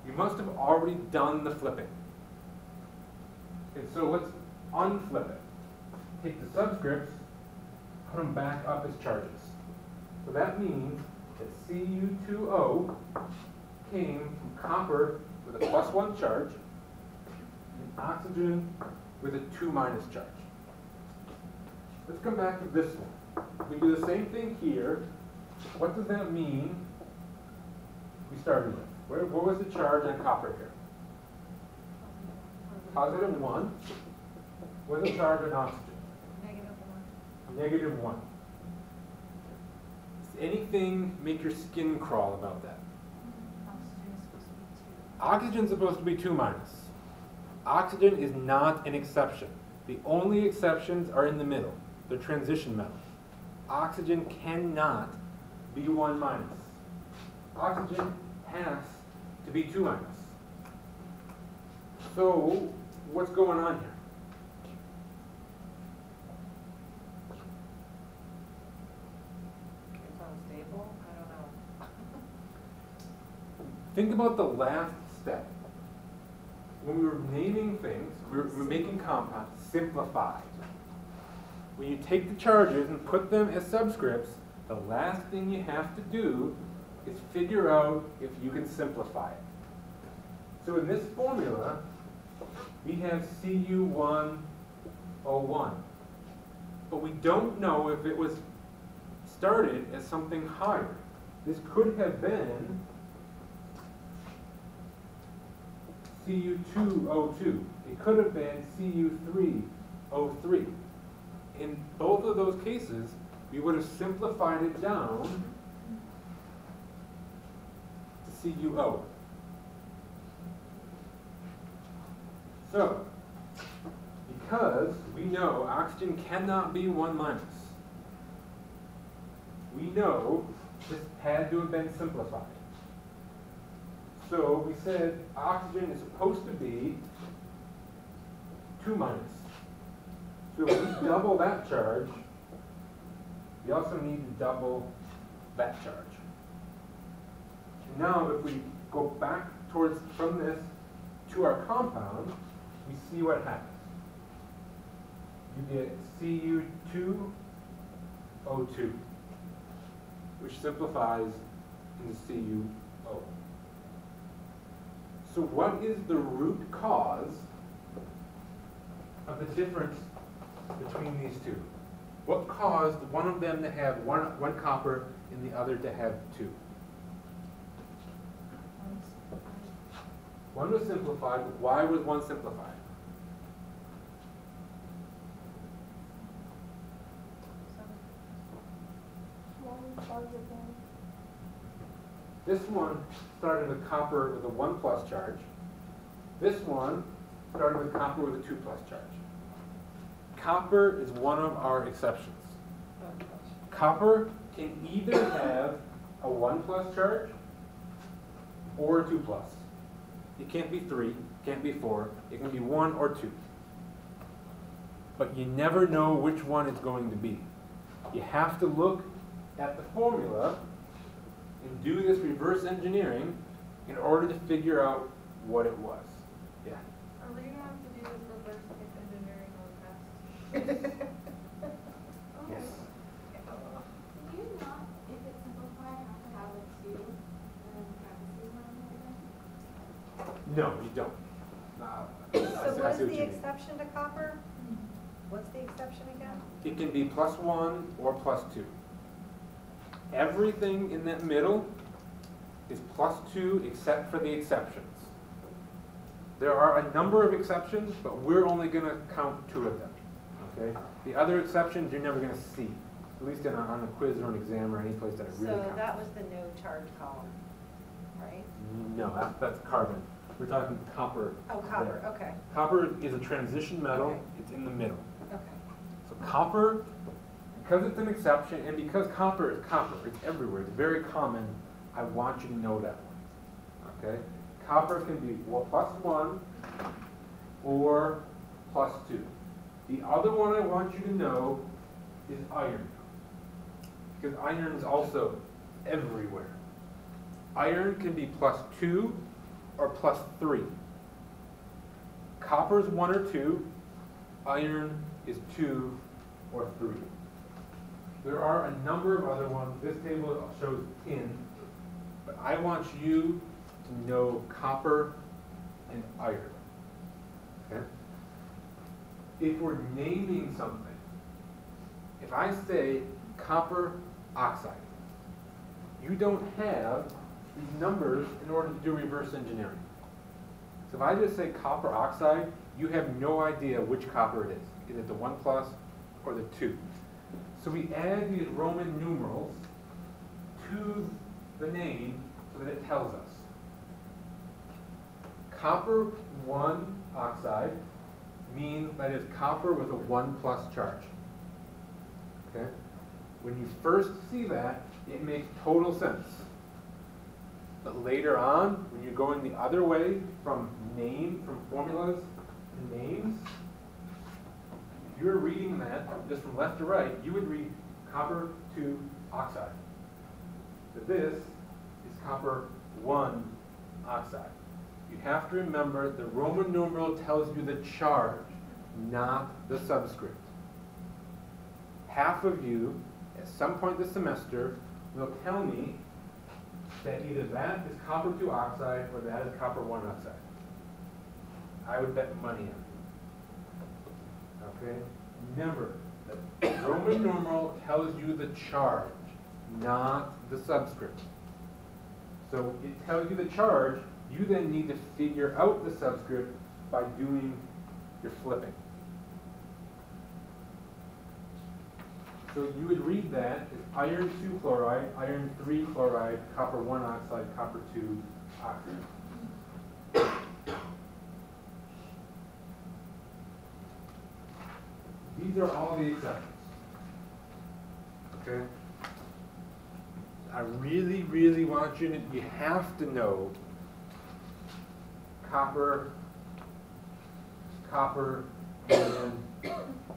you must have already done the flipping. And so let's unflip it. Take the subscripts, put them back up as charges. So that means that Cu2O came from copper with a +1 charge and oxygen with a 2 minus charge. Let's come back to this one. We do the same thing here. What does that mean we started with? What was the charge on copper here? +1. What was the charge on oxygen? -1. -1. Does anything make your skin crawl about that? Oxygen is supposed to be 2. Oxygen is supposed to be 2 minus. Oxygen is not an exception. The only exceptions are in the middle. They're transition metals. Oxygen cannot be 1 minus. Oxygen has to be 2 minus. So, what's going on here? It's unstable? I don't know. Think about the last step. When we were naming things, we were making compounds, simplified. When you take the charges and put them as subscripts, the last thing you have to do is figure out if you can simplify it. So in this formula, we have Cu1O1. But we don't know if it was started as something higher. This could have been Cu2O2. It could have been Cu3O3. In both of those cases, we would have simplified it down to CuO. So, because we know oxygen cannot be 1 minus, we know this had to have been simplified. So we said oxygen is supposed to be 2 minus. So if we double that charge, we also need to double that charge. And now if we go back from this to our compound, we see what happens. You get Cu2O2, which simplifies into O. So what is the root cause of the difference between these two? What caused one of them to have one copper and the other to have two? One was simplified, but why was one simplified? This one started with copper with a 1 plus charge. This one started with copper with a 2 plus charge. Copper is one of our exceptions. Copper can either have a 1 plus charge or a 2 plus. It can't be 3, can't be 4, it can be 1 or 2. But you never know which one it's going to be. You have to look at the formula and do this reverse engineering in order to figure out what it was. Yeah? Are we gonna have to do this reverse engineering on the test? Yes. Do you not, if it's simplified, have to have a 2 and parentheses on it? No, you don't. So what is what you the mean. exception to copper? What's the exception again? It can be +1 or +2. Everything in that middle is +2 except for the exceptions. There are a number of exceptions, but we're only going to count 2 of them. Okay? The other exceptions you're never going to see, at least on a quiz or an exam or any place that it really So counts. that was the no charge column, right? No, that's carbon. We're talking copper. Oh, copper, there. okay, Copper is a transition metal. Okay. It's in the middle. okay. So copper, because it's an exception, and because copper is copper, it's everywhere, it's very common, I want you to know that one. Okay? Copper can be +1 or +2. The other one I want you to know is iron. Because iron is also everywhere. Iron can be +2 or +3. Copper is 1 or 2. Iron is 2 or 3. There are a number of other ones. This table shows tin, but I want you to know copper and iron. Okay? If we're naming something, if I say copper oxide, you don't have these numbers in order to do reverse engineering. So if I just say copper oxide, you have no idea which copper it is. Is it the 1 plus or the 2? So we add these Roman numerals to the name so that it tells us. Copper 1 oxide means that it's copper with a 1 plus charge. Okay? When you first see that, it makes total sense. But later on, when you're going the other way from formulas to names, if you're reading that just from left to right, you would read copper 2 oxide. But this is copper 1 oxide. You have to remember the Roman numeral tells you the charge, not the subscript. Half of you, at some point this semester, will tell me that either that is copper 2 oxide or that is copper 1 oxide. I would bet money on it. Okay? Remember, the Roman numeral tells you the charge, not the subscript. So it tells you the charge, you then need to figure out the subscript by doing your flipping. So you would read that as iron 2 chloride, iron 3 chloride, copper 1 oxide, copper 2 oxide. These are all the exceptions. Okay? I really, really want you have to know copper, and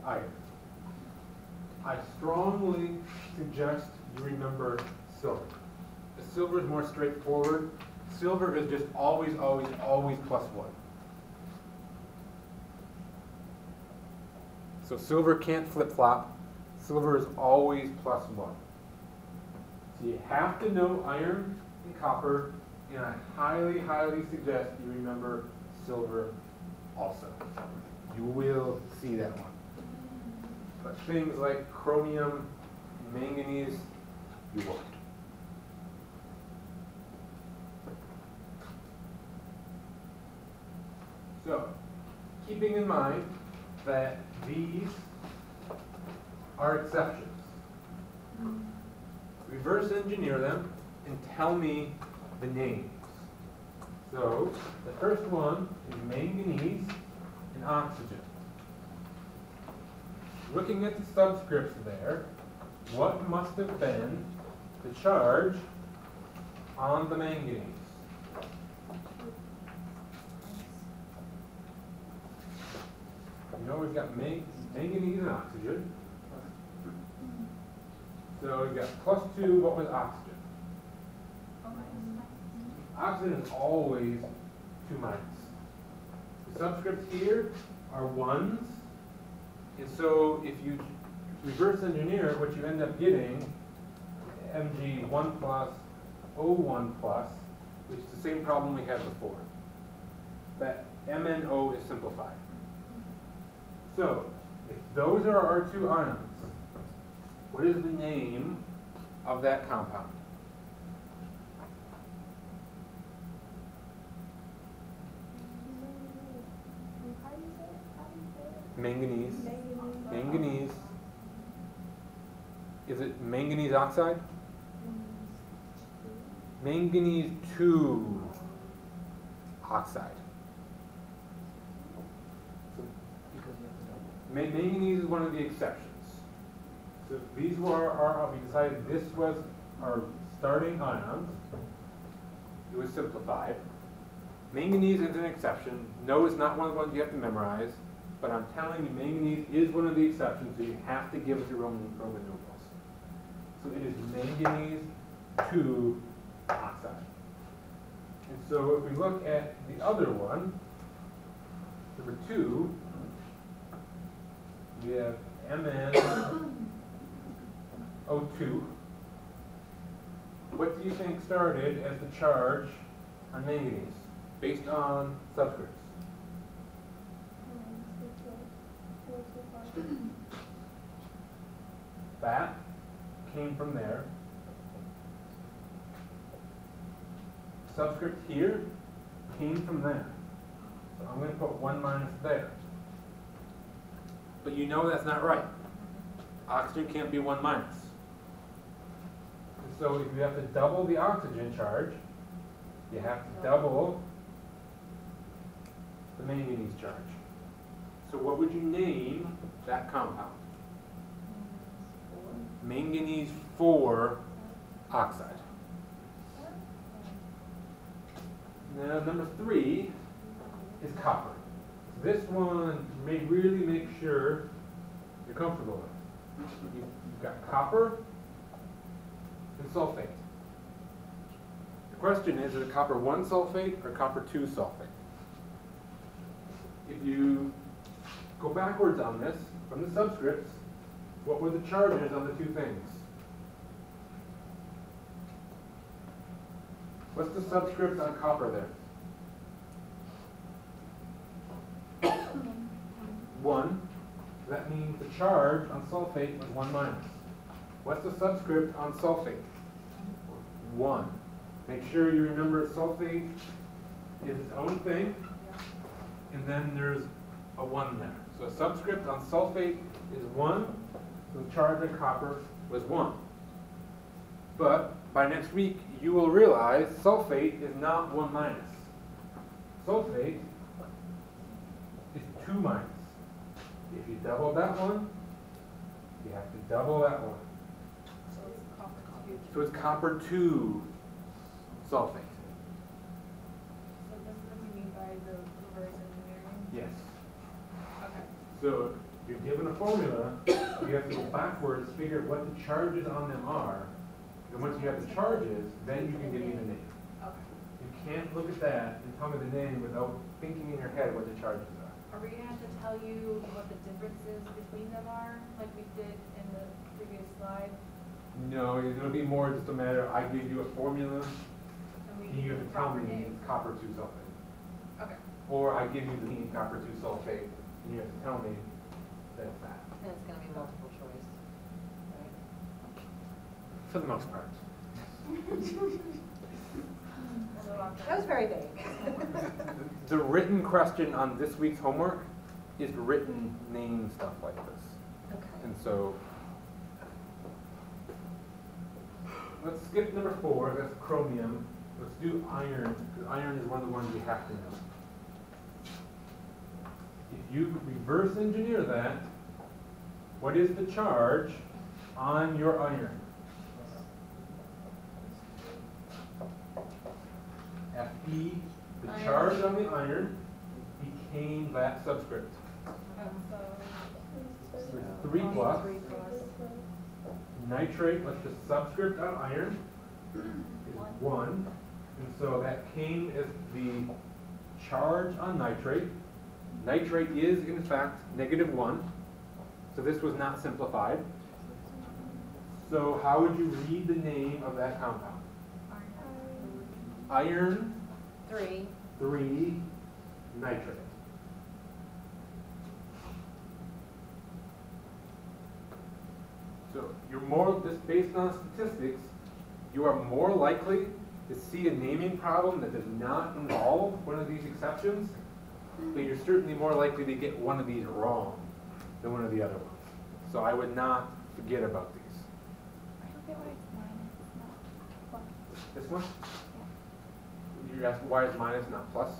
iron. I strongly suggest you remember silver. The silver is more straightforward. Silver is just always, always, always +1. So silver can't flip-flop. Silver is always +1. So you have to know iron and copper And I highly, highly suggest you remember silver also. You will see that one. But things like chromium, manganese, you won't. So, keeping in mind that these are exceptions, reverse engineer them and tell me the names. So, the first one is manganese and oxygen. Looking at the subscripts there, what must have been the charge on the manganese? You know we've got manganese and oxygen. So we've got +2, what was oxygen? Oxygen is always 2 minus. The subscripts here are 1s, and so if you reverse engineer, what you end up getting, Mg1 plus, O1 plus, which is the same problem we had before. That MnO is simplified. So, if those are our 2 ions, what is the name of that compound? Manganese. Manganese. Is it manganese oxide? Manganese 2 oxide. So, manganese is one of the exceptions. So these were we decided this was our starting ions. It was simplified. Manganese is an exception. No, it's not one of the ones you have to memorize. But I'm telling you, manganese is one of the exceptions, so you have to give it the Roman numerals. So it is manganese 2 oxide. And so if we look at the other one, number 2, we have MnO2. What do you think started as the charge on manganese, based on subscripts? That came from there. Subscript here came from there. So I'm going to put 1 minus there. But you know that's not right. Oxygen can't be 1 minus. And so if you have to double the oxygen charge, you have to double the manganese charge. So what would you name that compound? Manganese 4 oxide. Now number 3 is copper. This one may really make sure you're comfortable with. You've got copper and sulfate. The question is it copper 1 sulfate or copper 2 sulfate? If you go backwards on this, from the subscripts, what were the charges on the 2 things? What's the subscript on copper there? 1. That means the charge on sulfate was 1 minus. What's the subscript on sulfate? 1. Make sure you remember sulfate is its own thing, and then there's a 1 there. So a subscript on sulfate is 1, so the charge on copper was 1. But by next week, you will realize sulfate is not 1 minus. Sulfate is 2 minus. If you double that one, you have to double that one. So it's copper 2. So it's copper 2 sulfate. So this is what you mean by the reverse engineering? Yes. Okay. So if you're given a formula, you have to go backwards, figure out what the charges on them are. And once you have the charges, then you can give me the name. Okay. You can't look at that and tell me the name without thinking in your head what the charges are. Are we gonna have to tell you what the differences between them are, like we did in the previous slide? No, it'll be more just a matter, I give you a formula, And we And you have to tell proper me name. it's copper 2 sulfate. Okay. Or I give you the name copper 2 sulfate, and you have to tell me that it's that. And it's gonna be multiple choice, right? For the most part. That was very vague. The written question on this week's homework is written name stuff like this. Okay. And so, let's skip number 4, that's chromium. Let's do iron, because iron is one of the ones you have to know. If you reverse engineer that, what is the charge on your iron? Fe, the Iron. charge on the iron became that subscript. So it's 3 plus. 3 plus. Nitrate, what's the subscript on iron? Is 1. And so that came as the charge on nitrate. Nitrate is, in fact, -1. So this was not simplified. So how would you read the name of that compound? Iron 3. 3 nitrate. So you're more, just based on statistics, you are more likely to see a naming problem that does not involve one of these exceptions, but you're certainly more likely to get one of these wrong than one of the other ones. So I would not forget about these. I don't get why it's minus, not plus. This one? You're asking why is minus not plus?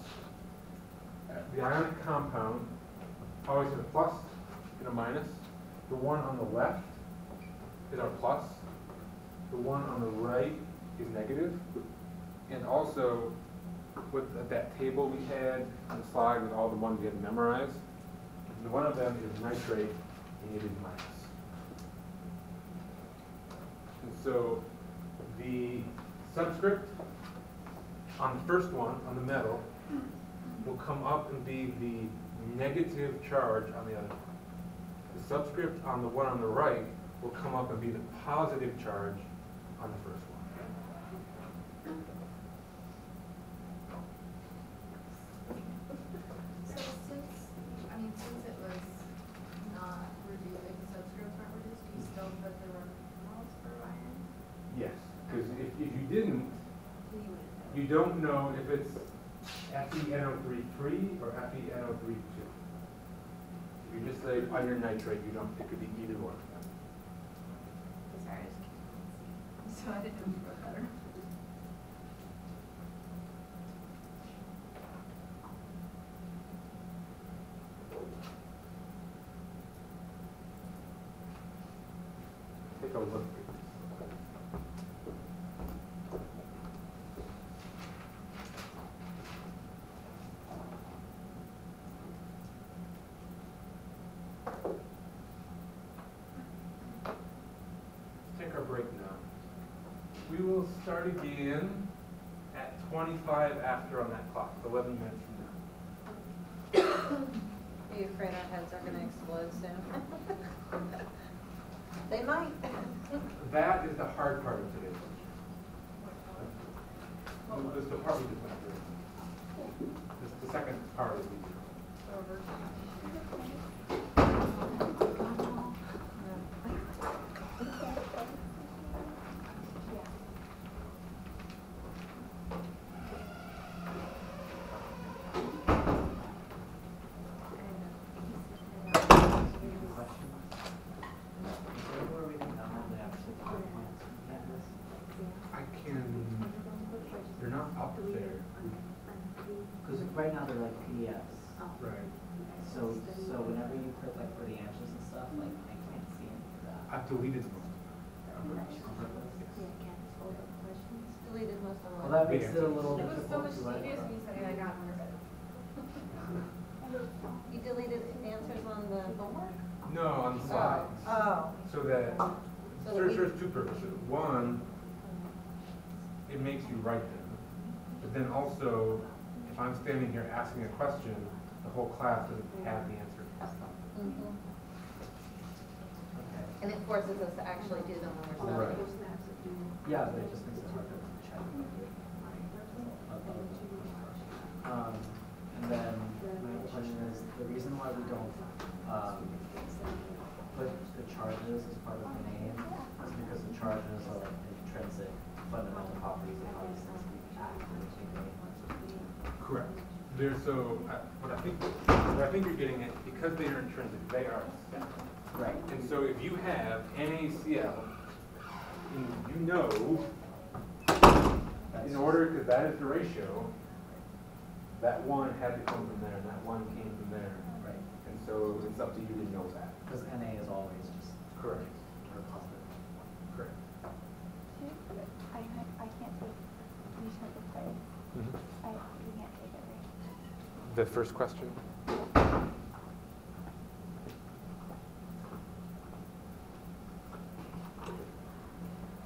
The ionic compound always has a plus and a minus. The one on the left is our plus. The one on the right is negative. And also, with that table we had on the slide with all the ones we had memorized, one of them is nitrate and it is minus. And so the subscript on the first one, on the metal, will come up and be the negative charge on the other one. The subscript on the one on the right will come up and be the positive charge on the first one. So since it was not reduced, like the subscripts weren't reduced, do you still put the moles for iron? Yes, because if you didn't, You wouldn't know. you don't know if it's FeNO3 or FeNO3 2. If you just say iron nitrate, you don't, it could be either one of them. Sorry, I just can't see. So I didn't know if you wrote better. Take a look. Take our break now. We will start again at 25 after on that clock, 11 minutes from now. Are you afraid our heads are gonna explode soon? They might. That is the hard part of today's lecture. This is the part we just went through. This, the second part is easier. I can, they're not up there. Because right now they're like PDFs. Right. So whenever you click like for the answers and stuff, like I can't see any of that. I've deleted most Deleted most of Well, them. that makes it a little It was so difficult much to write. easier when you said it, I got more better. You deleted answers on the homework? No, on the slides. Oh. So that, So that we- serves two purposes. One, it makes you write them. But then also, if I'm standing here asking a question, the whole class doesn't have the answer. Mhm. Okay. And it forces us to actually do them when we're Right. studying. Yeah, but it just makes it harder to check. And then my other question is, the reason why we don't put the charges as part of the name is because the charges are like intrinsic fundamental properties of how these things act in the name. Correct. What I think you're getting at, because they are intrinsic, they are set. Right. And so if you have NaCl, and you know, in order, because that is the ratio, that one had to come from there, and that one came from there. Right. And so it's up to you to know that. Because Na is always just Correct. or positive. Correct. I can't take, you said the play. We can't take it, right? The first question?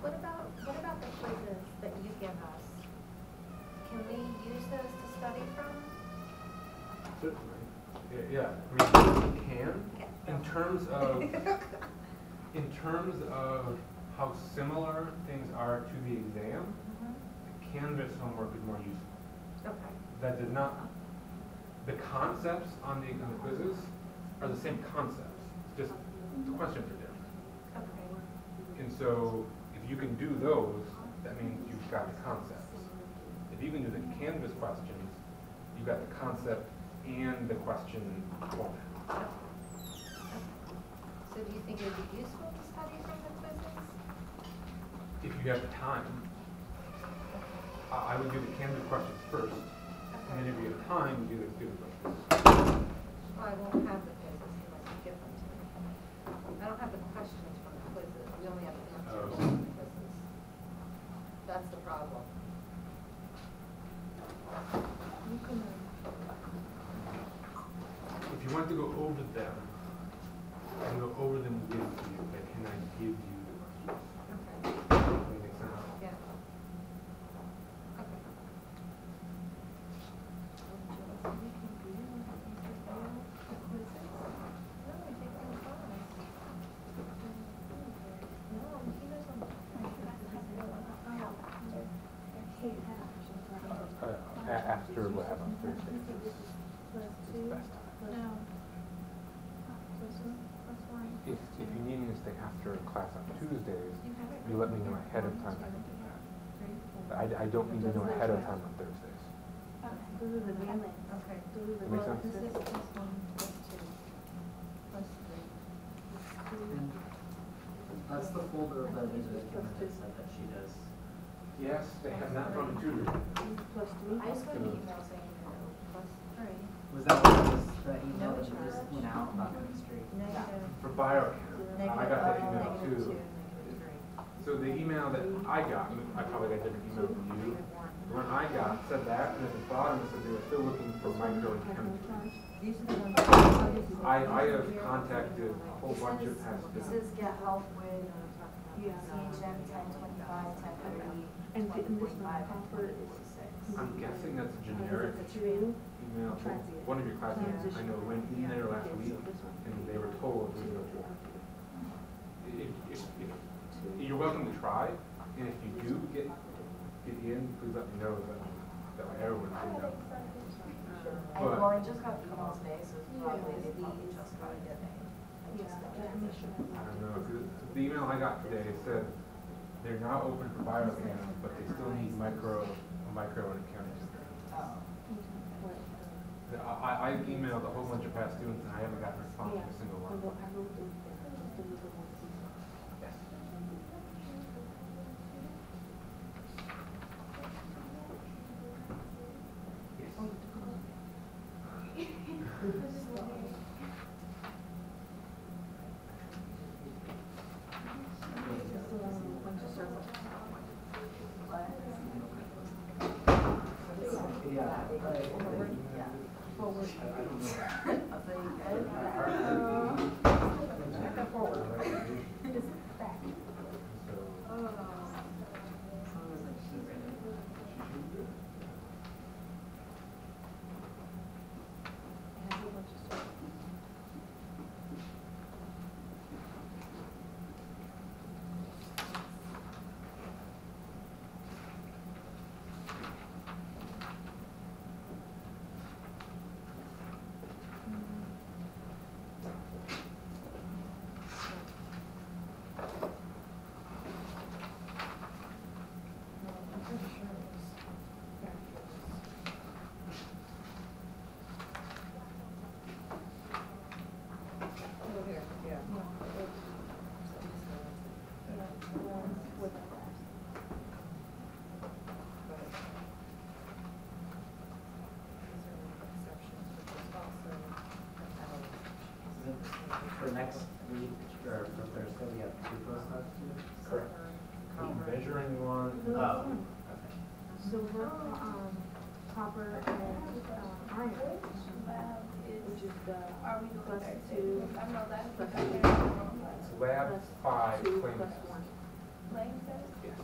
What about the quizzes that you give us? Can we use those to study from? Certainly. Yeah, I mean, you can. In terms of how similar things are to the exam, the Canvas homework is more useful. Okay. That does not, the concepts on the quizzes are the same concepts, it's just the questions are different. Okay. And so if you can do those, that means you've got the concepts. If you can do the Canvas questions, you've got the concept and the question format. So do you think it would be useful to study from the quizzes? If you have the time, I would do the Canvas questions first, and then if you have time, you do the questions. Well, I won't have the quizzes unless you give them to me. I don't have the questions from the quizzes. We only have the answers from the quizzes. That's the problem. You can, If you want to go over them, I can go over them with you, but can I give you the questions? Okay. Does that make sense? Yeah. Okay. No, I think I'm fine. No, he doesn't. After what happened Thursday is the best time. No. If you need me to stay after class on Tuesdays, you let me know ahead of time. I can do that. But I don't need to know ahead of time on Thursdays. Okay. That make sense? This is plus 1, plus 2, plus 3. And that's the folder that Elizabeth said that she does. Yes, they have that from the tutor. Plus 3. I just got an email saying plus 3. Was that what was the email No that you just charge. went out about chemistry? Negative. For biochem, I got that email negative 2, too. negative So the email that I got, I probably got a different email from you. The one I got said that, and at the bottom it said they were still looking for micro and chemistry. 3. These are the ones. I have contacted a whole bunch of past This students. is get help with CHM 1025, 1030, and this one 2045, and offer is 2046. I'm guessing that's a generic email. One of your classmates, I know, went in there last week, and they were told there's no draft. If you're welcome to try, and if you do get in, please let me know that way everyone can know. And well, I just got the email today, so it's probably, they probably just got it. I don't know, 'cause the email I got today said they're now open for biochem, but they still need a micro and accounting degree. Oh. I emailed a whole bunch of past students and I haven't gotten a response from a single one. Yes. Yeah. For next week, or for Thursday, we have 2 post hocs to do? Correct. Measuring one. Oh, okay. Silver, copper, and iron, Lab is, which is the are we doing plus that 2, too? I know that's the It's lab plus 5 2 claim plus test. 1. playing test. Yes.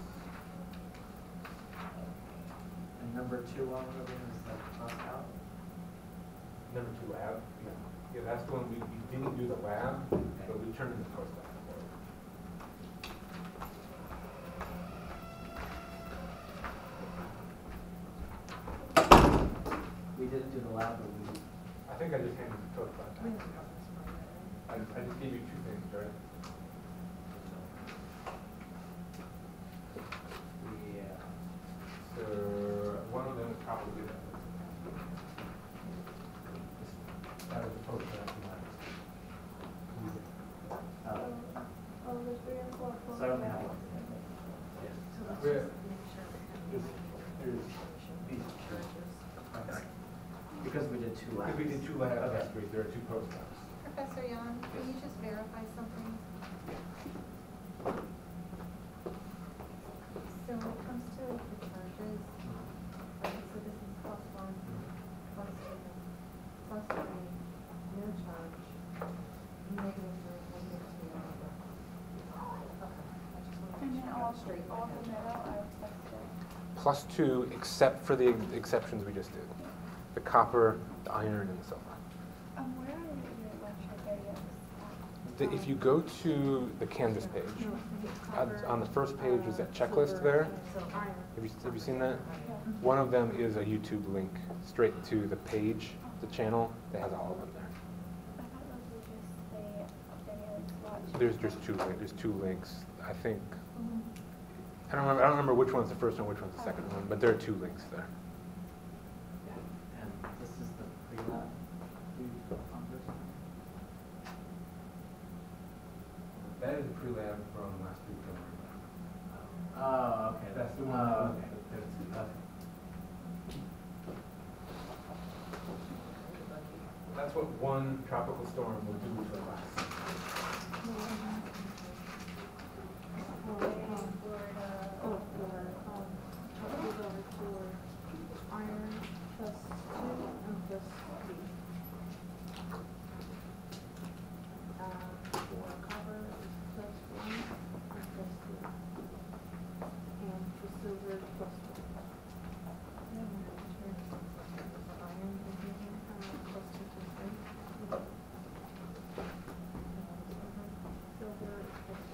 And number 2 on the room is the cross out? Number 2 lab. Yeah. Yeah, that's the one we didn't do the lab, but we turned in the post lab for it. We didn't do the lab, but we, I think I just handed the post lab back. I just gave you 2 things, right? yeah. So one of them is probably that. That was the post lab from last. Oh, Oh, the 3 and 4. so I only have one. Yes. So let's Where- just make sure that There's these two. Okay. Because we did 2 labs. Because we did 2 labs Okay. last week, there are 2 post labs. Professor Jahn, can you just verify something? So when it comes to the charges, right, so this is plus 1, plus 2, plus 3, no charge, negative 3, negative 2. Okay, I just want to And make then sure I all got it straight in my all head. the metal are tested. Plus 2, except for the exceptions we just did. The copper, the iron, and the silver. Where are your lecture areas? If you go to the Canvas page, on the first page is that checklist there. So iron. Have you seen that? One of them is a YouTube link straight to the page, the channel, that has all of them there. I thought those were just the areas watched. There's two links. I think, I don't remember which one's the first one, which one's the second one, but there are 2 links there. And this is the pre-lab we on this one? That is a pre-lab from last week. Oh, okay. That's the one. Oh, okay. Okay. That's what one tropical storm will do to a class. Oh, we'll go for iron plus 2 and plus 3. For copper is plus 1 and plus 2. And for silver plus 1. Iron is plus 2 plus 3. Silver is plus 2.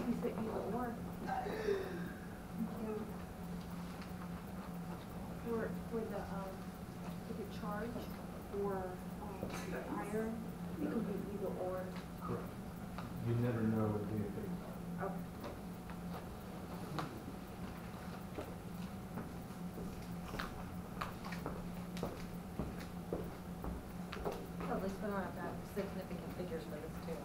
You said either or. For the charge or the iron, it could be either or. Correct. You never know with anything. Okay. At least we don't have to have significant figures for this too.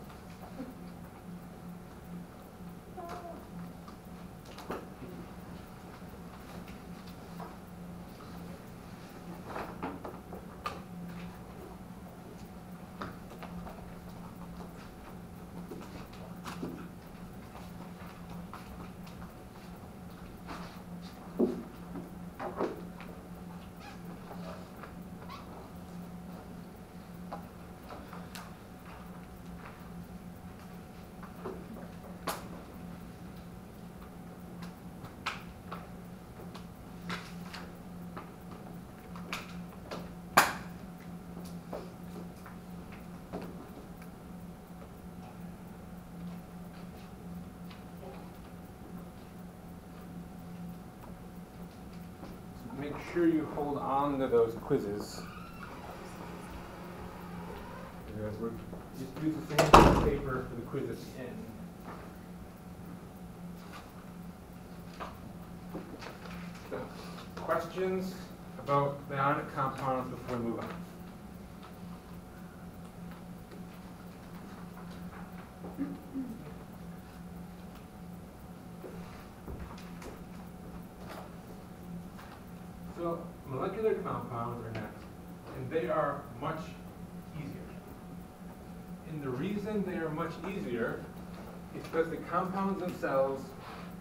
Make sure you hold on to those quizzes. We're just use the same piece of paper for the quiz at the end. So, questions about the ionic compounds before we move on. So molecular compounds are next, and they are much easier. And the reason they are much easier is because the compounds themselves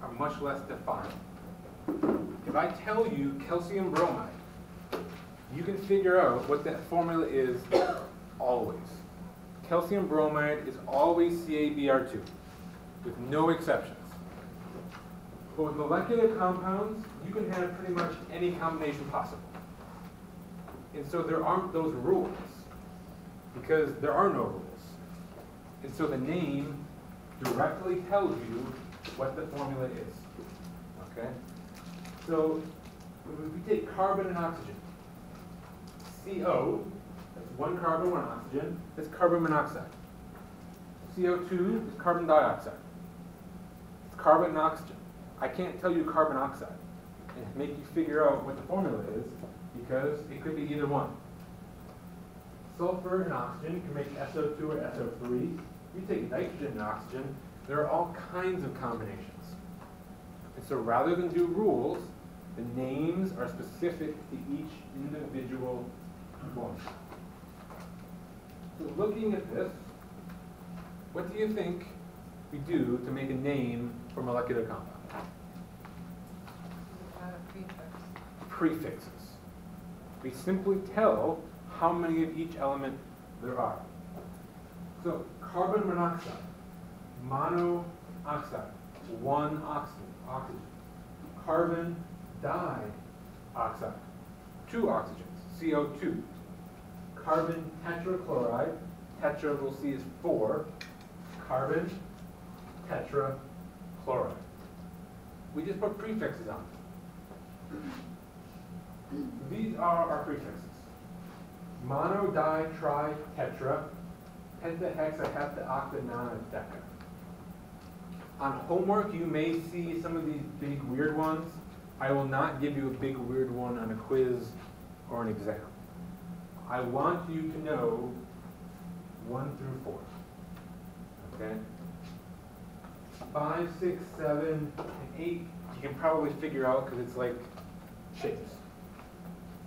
are much less defined. If I tell you calcium bromide, you can figure out what that formula is always. Calcium bromide is always CaBr2, with no exceptions. But with molecular compounds, you can have pretty much any combination possible. And so there aren't those rules, because there are no rules. And so the name directly tells you what the formula is. Okay? So if we take carbon and oxygen, CO, that's one carbon, one oxygen, that's carbon monoxide. CO2 is carbon dioxide. It's carbon and oxygen. I can't tell you carbon oxide and make you figure out what the formula is, because it could be either one. Sulfur and oxygen can make SO2 or SO3. You take nitrogen and oxygen, there are all kinds of combinations. And so rather than do rules, the names are specific to each individual one. So looking at this, what do you think we do to make a name for molecular compound? Add a prefix. Prefixes. We simply tell how many of each element there are. So carbon monoxide, monoxide, one oxygen. Carbon dioxide, two oxygens, CO2. Carbon tetrachloride, tetra we'll see is 4. Carbon tetrachloride. We just put prefixes on them. These are our prefixes. Mono, di, tri, tetra, penta, hexa, hepta, octa, nona, deca. On homework, you may see some of these big weird ones. I will not give you a big weird one on a quiz or an exam. I want you to know 1 through 4. Okay? 5, 6, 7, and 8, you can probably figure out because it's like shapes.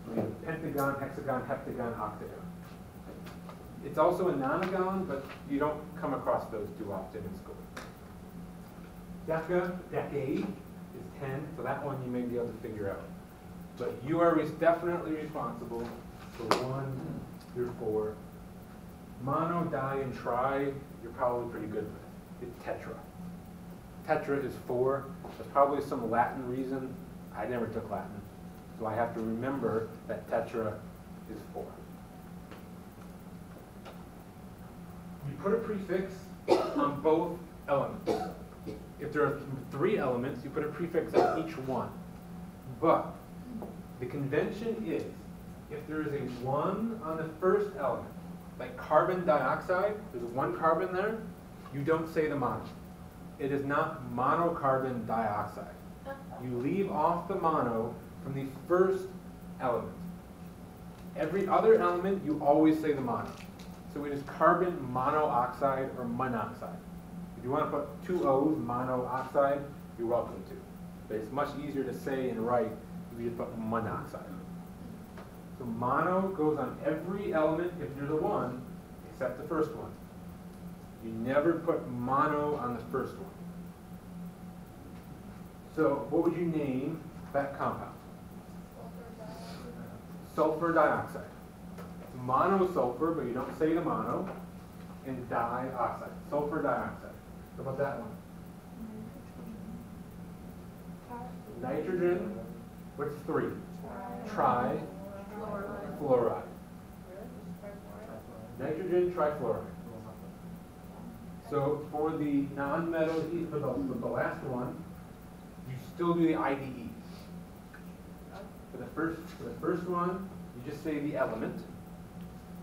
We have pentagon, hexagon, heptagon, octagon. It's also a nonagon, but you don't come across those too often in school. Decade is 10, so that one you may be able to figure out. But you are definitely responsible for 1 through 4. Mono, di, and tri, you're probably pretty good with. It's tetra. Tetra is 4. There's probably some Latin reason. I never took Latin, so I have to remember that tetra is 4. You put a prefix on both elements. If there are 3 elements, you put a prefix on each one. But the convention is, if there is a 1 on the first element, like carbon dioxide, there's 1 carbon there, you don't say the mono. It is not monocarbon dioxide. You leave off the mono from the first element. Every other element, you always say the mono. So it is carbon monoxide or monoxide. If you want to put 2 O's, monoxide, you're welcome to. But it's much easier to say and write if you just put monoxide. So mono goes on every element if there's a 1, except the first one. You never put mono on the first one. So what would you name that compound? Sulfur dioxide. It's monosulfur, but you don't say the mono. And dioxide, sulfur dioxide. How about that one? Nitrogen, what's 3? Trifluoride. Nitrogen trifluoride. So for the non-metal, for the last one, you still do the IDE. For the first one, you just say the element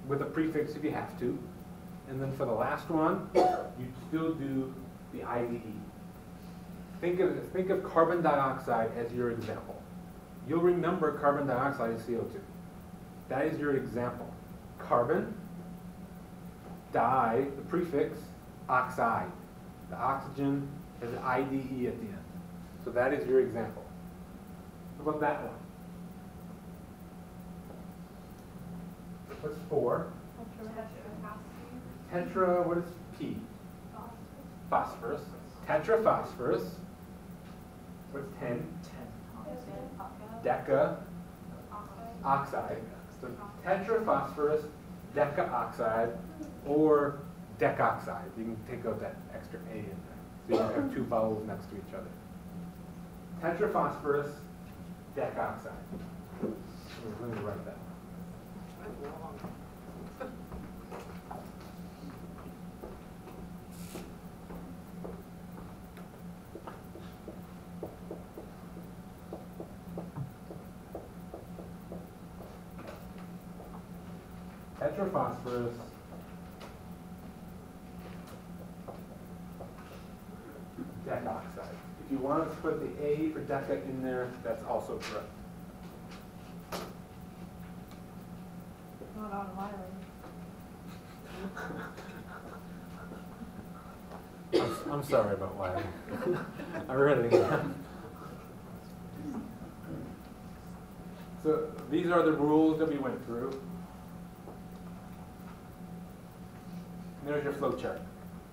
with a prefix if you have to. And then for the last one, you still do the IDE. Think of carbon dioxide as your example. you'll remember carbon dioxide is CO2. That is your example. Carbon, di, the prefix, oxide. The oxygen has an IDE at the end. So that is your example. What about that one? What's 4? Tetra, what is P? Phosphorus. Tetraphosphorus. What's 10? Deca oxide. So tetraphosphorus decaoxide or decoxide. You can take out that extra A in there. So you don't have two vowels next to each other. Tetraphosphorus decoxide. Let me write that. Tetraphosphorus decoxide. If you want to put the A for deca in there, that's also correct. Not on Wiley. I'm sorry about Wiley. I read it again. So these are the rules that we went through. And there's your flow chart.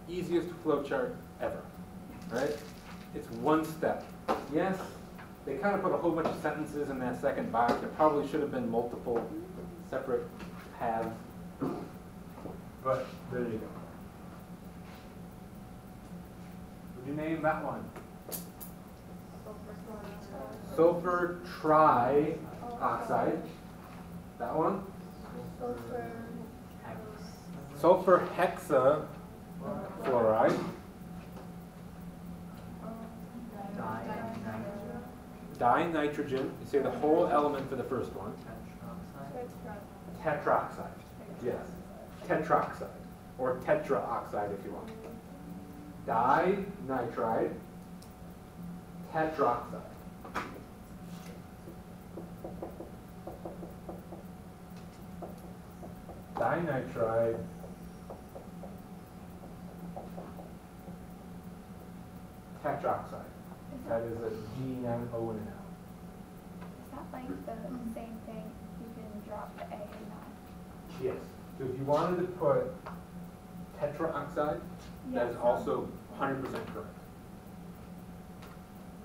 Easiest flow chart ever, right? It's one step. Yes, they kind of put a whole bunch of sentences in that second box. There probably should have been multiple separate paths, but there you go. Would you name that one? Sulfur trioxide. That one? Sulfur hexafluoride. Dinitrogen. You say the whole element for the first one. Tetroxide. Yes. Tetroxide. Or tetraoxide if you want. Dinitride. Tetroxide. Dinitride. Tetroxide. That is a G and an O and an L. Is that like the same thing? You can drop the A and not. Yes. So if you wanted to put tetraoxide, that is also 100% correct.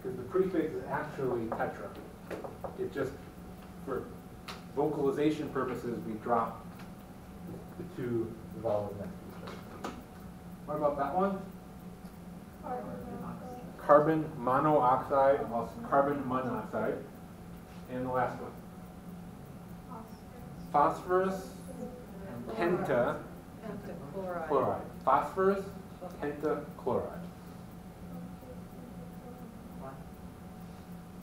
Because the prefix is actually tetra. It just, for vocalization purposes, we drop the two vowels next to each other. What about that one? Carbon monoxide, also carbon monoxide. And the last one. Phosphorus pentachloride. Phosphorus pentachloride. Why?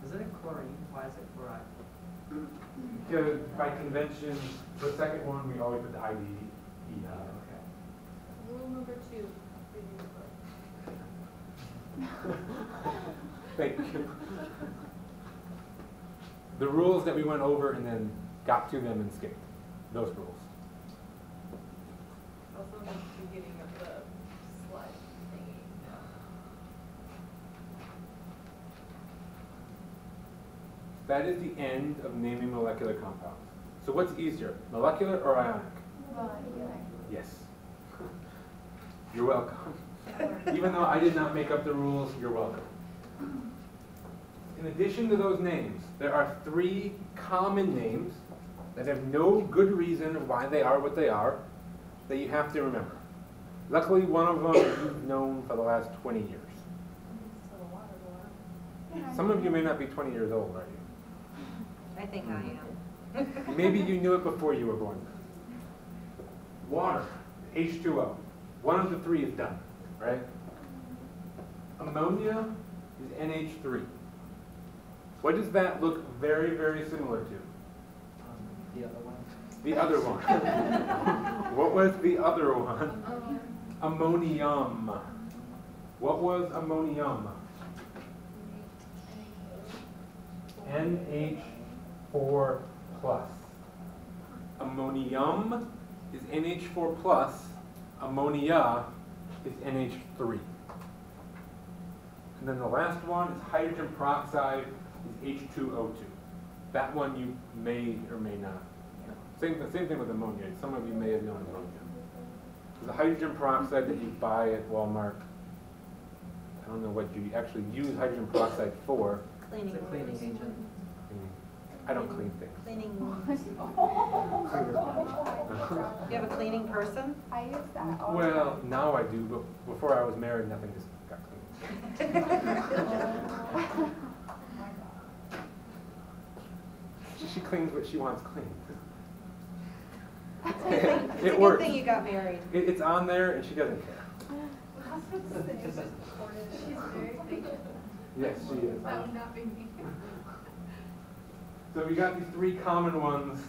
Is it a chlorine? Why is it chloride? Because by convention, for the second one, we always put the IDE. Okay. Rule number 2. Thank you. The rules that we went over and then got to them and skipped. Those rules. Also the beginning of the slide thingy. That is the end of naming molecular compounds. So what's easier, molecular or ionic? Yes. You're welcome. Even though I did not make up the rules, you're welcome. In addition to those names, there are 3 common names that have no good reason why they are what they are that you have to remember. Luckily, one of them you've known for the last 20 years. Some of you may not be 20 years old, are you? I think I am. Maybe you knew it before you were born. Water, H2O. One of the 3 is done, right? Ammonia is NH3. What does that look very, very similar to? The other one. The other one. What was the other one? Ammonium. What was ammonium? NH4 plus. Ammonium is NH4 plus. Ammonia is NH3. And then the last one is hydrogen peroxide is H2O2. That one you may or may not. Same thing with ammonia. Some of you may have known ammonia. The hydrogen peroxide that you buy at Walmart, I don't know what you actually use hydrogen peroxide for. Cleaning. It's a cleaning agent. I don't clean things. Cleaning. You have a cleaning person? I use that all. Well, now I do, but before I was married, nothing just got cleaned. She cleans what she wants cleaned. It's a It good works. thing you got married. It's on there and she doesn't care. She's very patient. Yes, she is. That would not be me. So we got these three common ones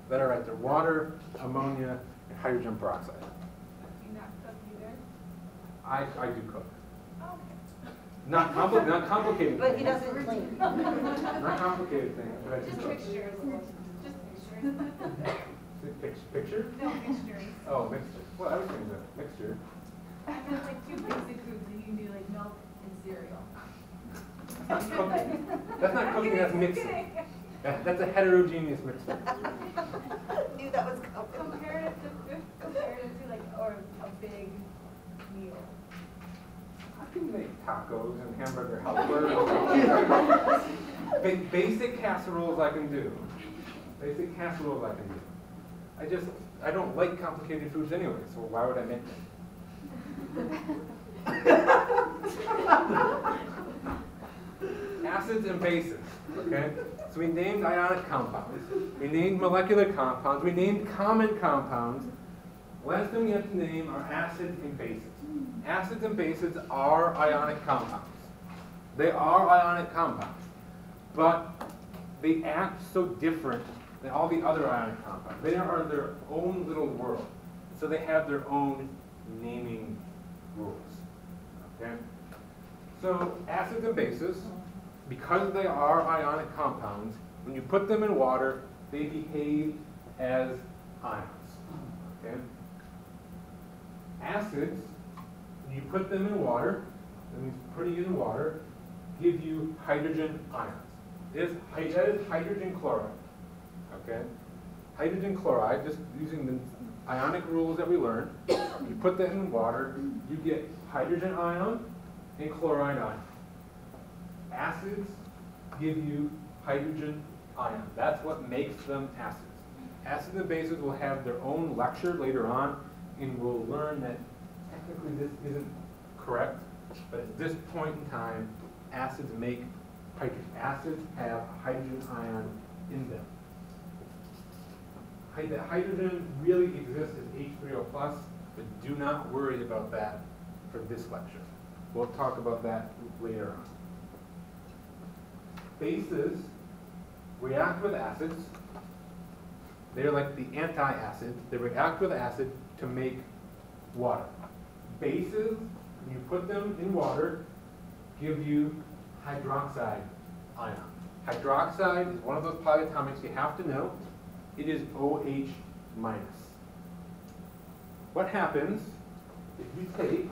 that are right there: water, ammonia, and hydrogen peroxide. Do you not cook either? I do cook. Oh, Not complicated But he things. doesn't clean. Not complicated things, but I do just cook. mixtures. Just mixtures. Picture? No mixtures. Oh, mixture. Well, everything's a mixture. I meant like two basic foods that you can do, like milk and cereal. That's not cooking. That's not cooking, that's mixing. That's a heterogeneous mixture. Knew that was coming. Comparative to like, or a big meal. I can make tacos and hamburger helpers. Basic casseroles I can do. Basic casseroles I can do. I don't like complicated foods anyway, so why would I make them? Acids and bases, okay? So we named ionic compounds, we named molecular compounds, we named common compounds. Last thing we have to name are acids and bases. Acids and bases are ionic compounds. They are ionic compounds, but they act so different than all the other ionic compounds. They are their own little world, so they have their own naming rules, okay? So acids and bases, because they are ionic compounds, when you put them in water, they behave as ions, okay? Acids, when you put them in water, that means putting it in water, give you hydrogen ions. That is hydrogen chloride, okay? Hydrogen chloride, just using the ionic rules that we learned, you put that in water, you get hydrogen ion and chloride ion. Acids give you hydrogen ion. That's what makes them acids. Acids and bases will have their own lecture later on, and we'll learn that technically this isn't correct, but at this point in time, acids make hydrogen. Acids have a hydrogen ion in them. The hydrogen really exists as H3O+, but do not worry about that for this lecture. We'll talk about that later on. Bases react with acids. They're like the anti-acid. They react with acid to make water. Bases, when you put them in water, give you hydroxide ion. Hydroxide is one of those polyatomics you have to know. It is OH minus. What happens if you take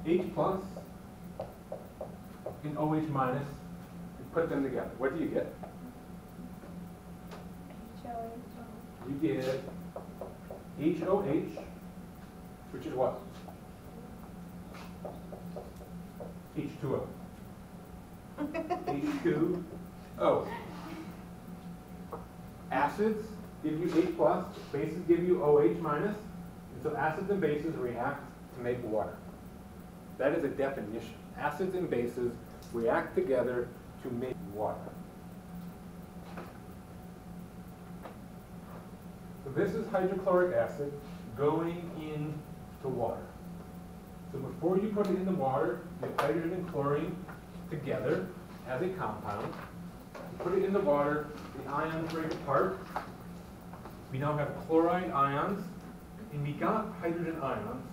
H plus and OH minus and put them together? What do you get? You get HOH, which is what? H2O. H2O. Acids give you H plus, bases give you OH minus, and so acids and bases react to make water. That is a definition. Acids and bases react together to make water. So this is hydrochloric acid going into water. So before you put it in the water, you have hydrogen and chlorine together as a compound. You put it in the water, the ions break apart. We now have chloride ions, and we got hydrogen ions,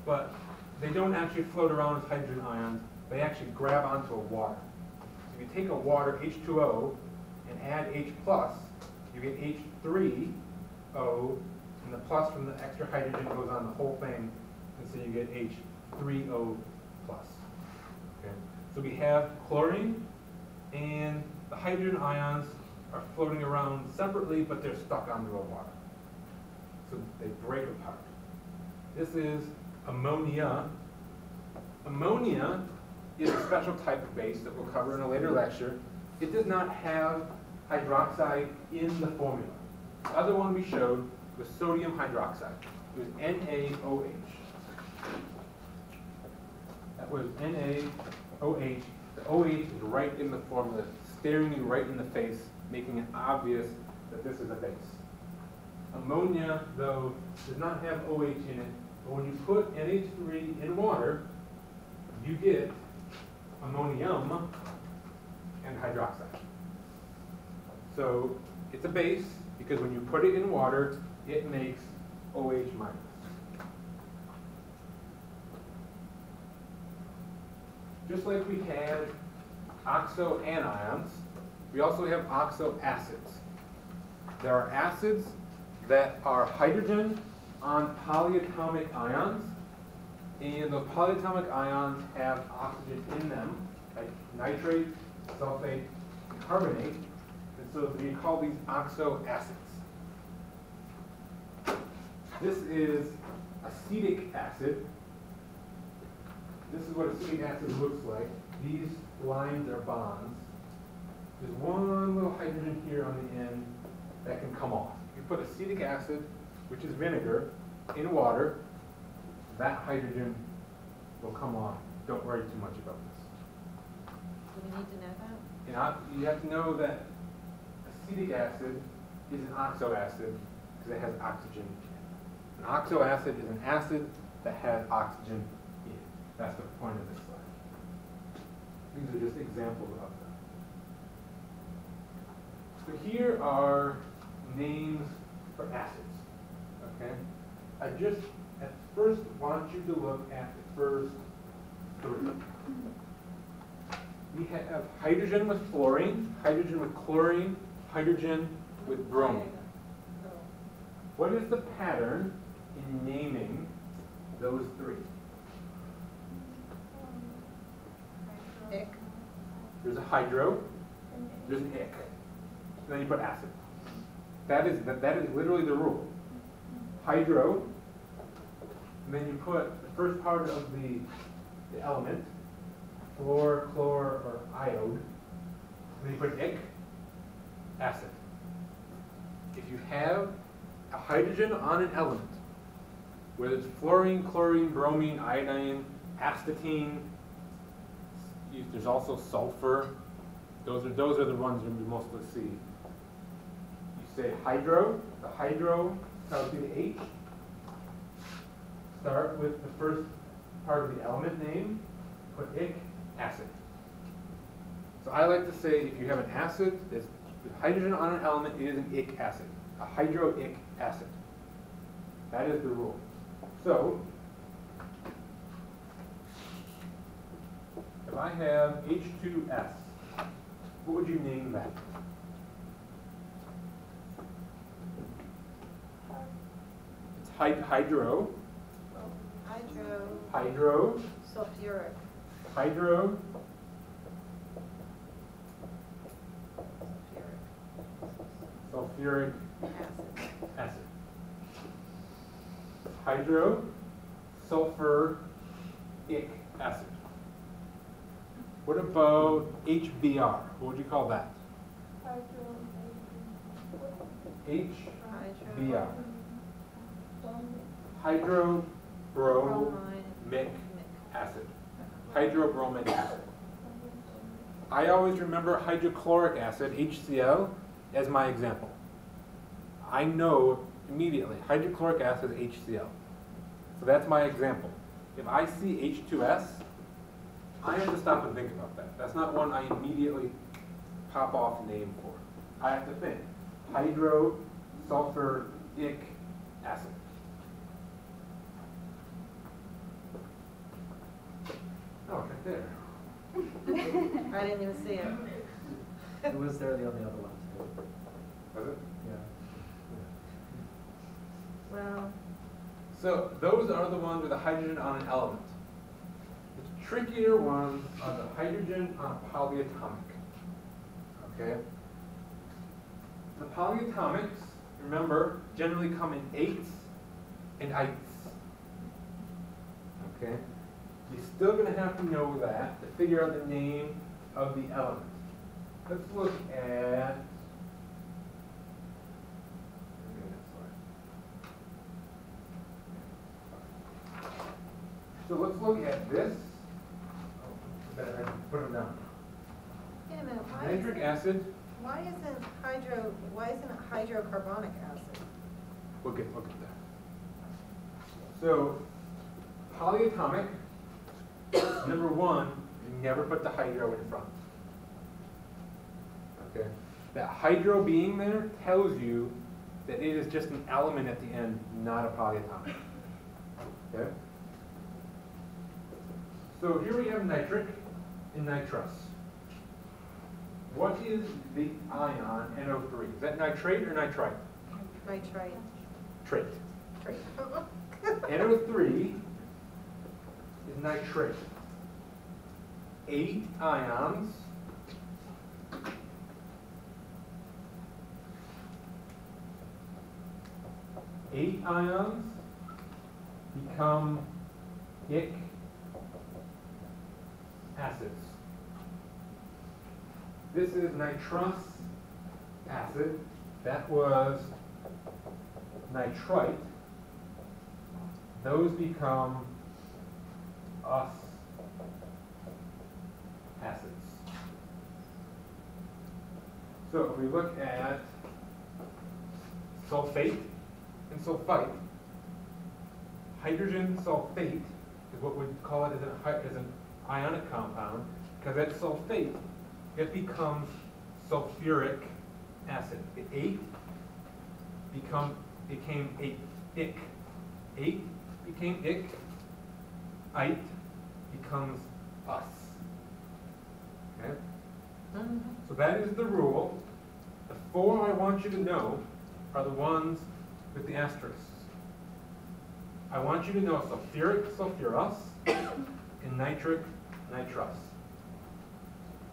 but they don't actually float around as hydrogen ions. They actually grab onto a water. If you take a water H2O and add H plus, you get H3O, and the plus from the extra hydrogen goes on the whole thing, and so you get H3O plus. Okay? So we have chlorine, and the hydrogen ions are floating around separately, but they're stuck on the water. So they break apart. This is ammonia. Ammonia is a special type of base that we'll cover in a later lecture. It does not have hydroxide in the formula. The other one we showed was sodium hydroxide. It was NaOH. That was NaOH. The OH is right in the formula, staring you right in the face, making it obvious that this is a base. Ammonia, though, does not have OH in it, but when you put NH3 in water, you get ammonium and hydroxide. So it's a base because when you put it in water, it makes OH minus. Just like we had oxoanions, we also have oxoacids. There are acids that are hydrogen on polyatomic ions, and those polyatomic ions have oxygen in them, like nitrate, sulfate, and carbonate, and so we call these oxoacids. This is acetic acid. This is what acetic acid looks like. These lines are bonds. There's one little hydrogen here on the end that can come off. You put acetic acid, which is vinegar, in water, that hydrogen will come off. Don't worry too much about this. Do we need to know that? You have to know that acetic acid is an oxoacid because it has oxygen in it. An oxoacid is an acid that has oxygen in it. That's the point of this slide. These are just examples of them. So here are names for acids. Okay? I just at first want you to look at the first three. We have hydrogen with fluorine, hydrogen with chlorine, hydrogen with bromine. What is the pattern in naming those three? Ick. There's a hydro, there's an ick, and then you put acid. That is literally the rule. Hydro, and then you put the first part of the element, fluor, chlor, or iode, and then you put ick, acid. If you have a hydrogen on an element, whether it's fluorine, chlorine, bromine, iodine, astatine, there's also sulfur. Those are the ones you mostly see. You say hydro. The hydro starts with the H. Start with the first part of the element name. Put ick, acid. So I like to say if you have an acid that's with hydrogen on an element, it is an ick acid. A hydroic acid. That is the rule. So if I have H2S, what would you name that? It's hydro. Hydro. Sulfuric. Hydro. Sulfuric acid. Hydro. Sulfuric acid. What about HBr? What would you call that? HBr. Hydrobromic acid. Hydrobromic acid. I always remember hydrochloric acid, HCl, as my example. I know immediately hydrochloric acid is HCl. So that's my example. If I see H2S, I have to stop and think about that. That's not one I immediately pop off a name for. I have to think. Hydrosulfuric acid. Oh, it's right there. I didn't even see it. It was there the only other one too. Was it? Yeah. Well, So those are the ones with a hydrogen on an element. The trickier ones are the hydrogen on a polyatomic. Okay? The polyatomics, remember, generally come in eights and ites. Okay? You're still going to have to know that to figure out the name of the element. Let's look at. So let's look at this. Oh, better I put them down. wait a minute, Nitric acid. why isn't it hydrocarbonic acid? Look at that. So polyatomic, number one, you never put the hydro in front. Okay? That hydro being there tells you that it is just an element at the end, not a polyatomic. Okay? So here we have nitric and nitrous. What is the ion NO3? Is that nitrate or nitrite? Nitrite. Trait. Trait. NO3 is nitrate. 8 ions. Eight ions become ic acids. This is nitrous acid. That was nitrite. Those become us acids. So if we look at sulfate and sulfite, hydrogen sulfate is what we'd call it as an ionic compound, because that sulfate, it becomes sulfuric acid. The 8 became ic. 8 became ic. Ite becomes us. Okay? So that is the rule. The 4 I want you to know are the ones with the asterisks. I want you to know sulfuric, sulfurous, and nitric, nitrous.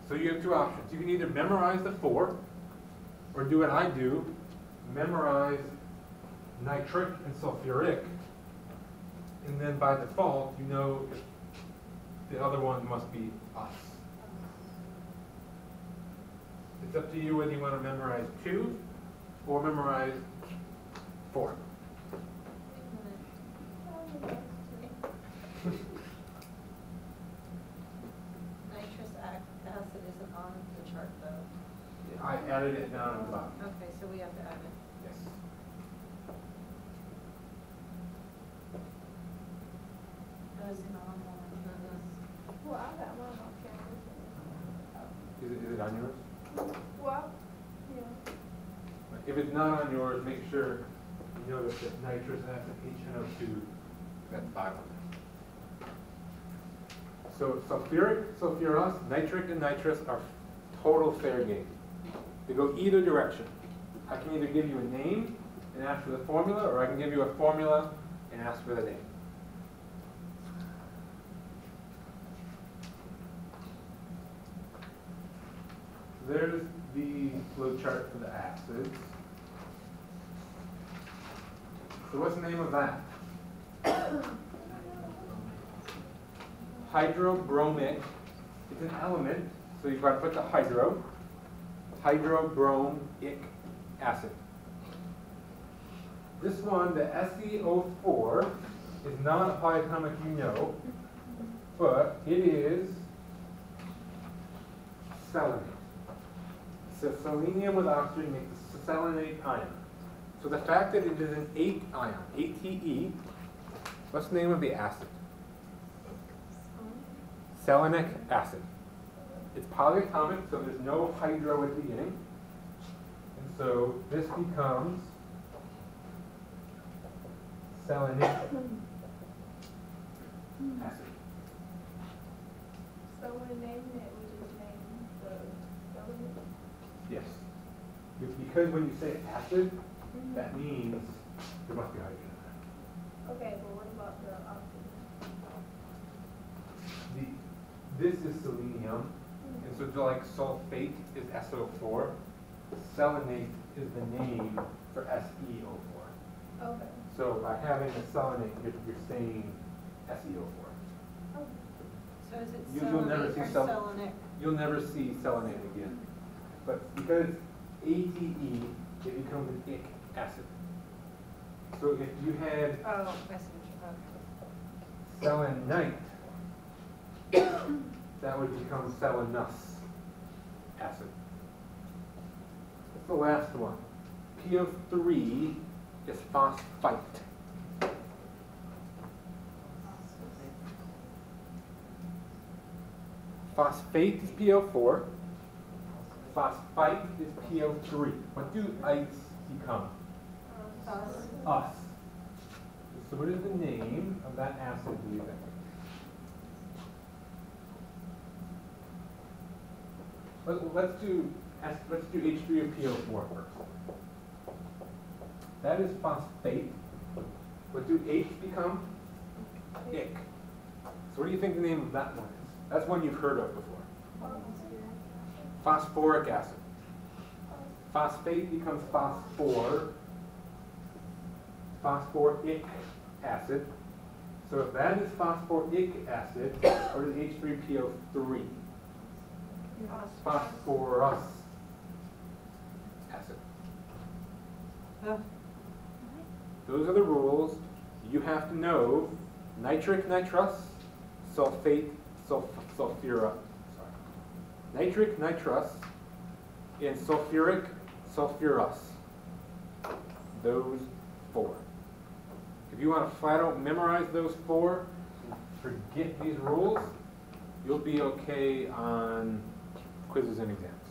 So you have 2 options. You can either memorize the 4, or do what I do, memorize nitric and sulfuric, and then by default, you know the other one must be us. It's up to you whether you want to memorize 2 or memorize 4. Nitrous acid isn't on the chart though. I added it down on the bottom. Okay, so we have to add it. Yes. That was not on one. Well, I got one on camera. Is it on yours? Well, yeah. If it's not on yours, make sure you notice that nitrous acid HNO2 is at the bottom. So sulfuric, sulfurous, nitric, and nitrous are total fair game. They go either direction. I can either give you a name and ask for the formula, or I can give you a formula and ask for the name. There's the flow chart for the acids. So what's the name of that? Hydrobromic. It's an element, so you've got to put the hydro. Hydrobromic acid. This one, the SeO4, is not a polyatomic, you know, but it is selenate. So selenium with oxygen makes a selenate ion. So the fact that it is an 8 ion, ATE, what's the name of the acid? Selenic acid. It's polyatomic, so there's no hydro at the beginning. And so this becomes selenic acid. So when naming it, we just because when you say acid, that means there must be hydrogen in Okay, but what about the oxygen? This is selenium, and so like sulfate is SO4, selenate is the name for SeO4. Okay. So by having a selenate, you're saying SeO4. So is it You'll never selenate see or selenate? You'll never see selenate again. But because ATE, it becomes an ic acid. So if you had Oh, I see. Okay. selenite, that would become selenous acid. What's the last one? PO3 is phosphite. Phosphate is PO4. Phosphite is PO3. What do ites become? Us. So what is the name of that acid, do you think? Let's do H3PO4 first. That is phosphate. What do H become? Ic. So what do you think the name of that one is? That's one you've heard of before. Phosphoric acid. Phosphate becomes phosphoric acid. So if that is phosphoric acid, what is H3PO3? Phosphorus acid. Those are the rules. You have to know nitric, nitrous, sulfate, sulfura. Sorry. Nitric, nitrous, and sulfuric, sulfurous. Those four. If you want to flat out memorize those four and forget these rules, you'll be okay on quizzes and exams.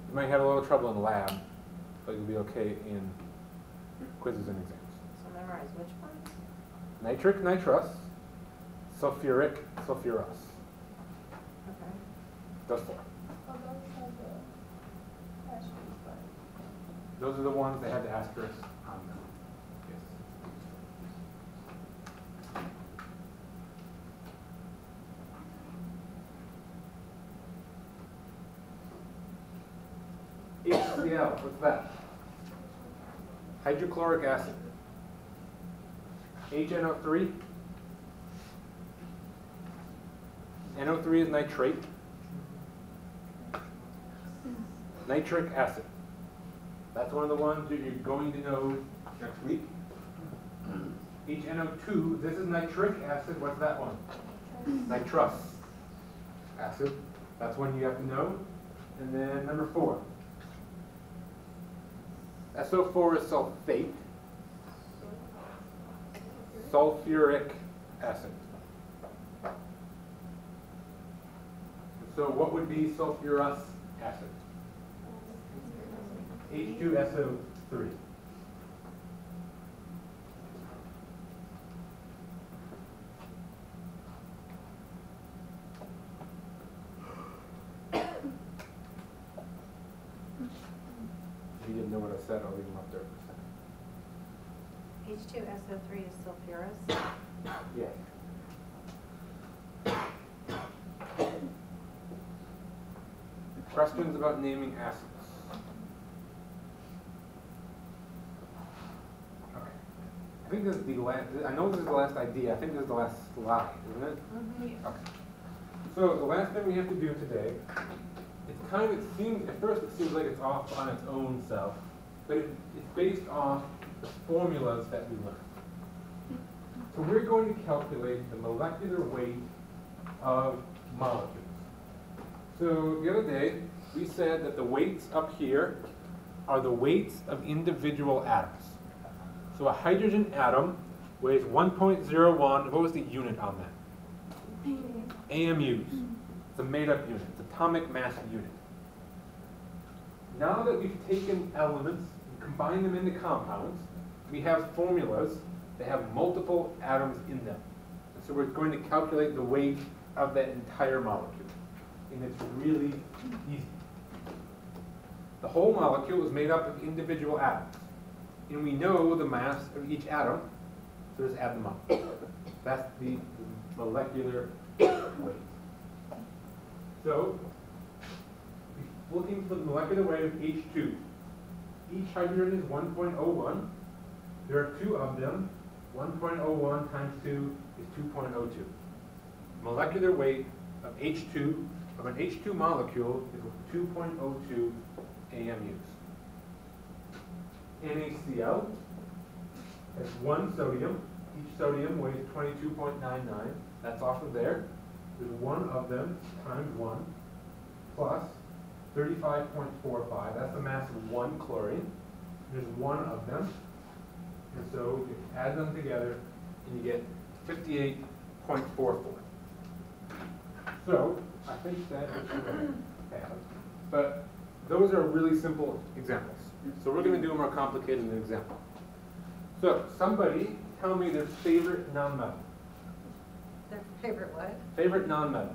You might have a little trouble in the lab, but you'll be okay in quizzes and exams. So memorize which ones? Nitric, nitrous, sulfuric, sulfurous. Okay. Those four. Oh, those are the asterisks, but Those are the ones that have the asterisk on them. Yes. HCl, what's that? Hydrochloric acid. HNO3. NO3 is nitrate. Nitric acid. That's one of the ones that you're going to know next week. HNO2, this is nitric acid. What's that one? Nitrous acid. That's one you have to know. And then number 4. SO4 is sulfate. Sulfuric acid. So what would be sulfurous acid? H2SO3. If you didn't know what I said, I'll leave them up there for a second. H2SO3 is sulfurous. Yeah. Questions about naming acids? Okay. I think this is the last, I know this is the last idea. I think this is the last slide, isn't it? Okay. So the last thing we have to do today, it seems, at first it seems like it's off on its own self, but it's based off the formulas that we learned. So we're going to calculate the molecular weight of molecules. So the other day, we said that the weights up here are the weights of individual atoms. So a hydrogen atom weighs 1.01, what was the unit on that? AMUs. It's a made-up unit, it's atomic mass unit. Now that we've taken elements and combined them into compounds, we have formulas that have multiple atoms in them. And so we're going to calculate the weight of that entire molecule. And it's really easy. The whole molecule is made up of individual atoms. And we know the mass of each atom, so just add them up. That's the molecular weight. So, looking for the molecular weight of H2. Each hydrogen is 1.01. There are 2 of them. 1.01 times 2 is 2.02. Molecular weight of H2, of an H2 molecule, is 2.02 AMUs. NaCl has 1 sodium. Each sodium weighs 22.99. That's off of there. There's 1 of them times 1 plus 35.45. That's the mass of 1 chlorine. There's 1 of them. And so you add them together and you get 58.44. So I think that is what I have. But those are really simple examples. So we're going to do a more complicated example. So somebody tell me their favorite nonmetal. Their favorite what? Favorite nonmetal.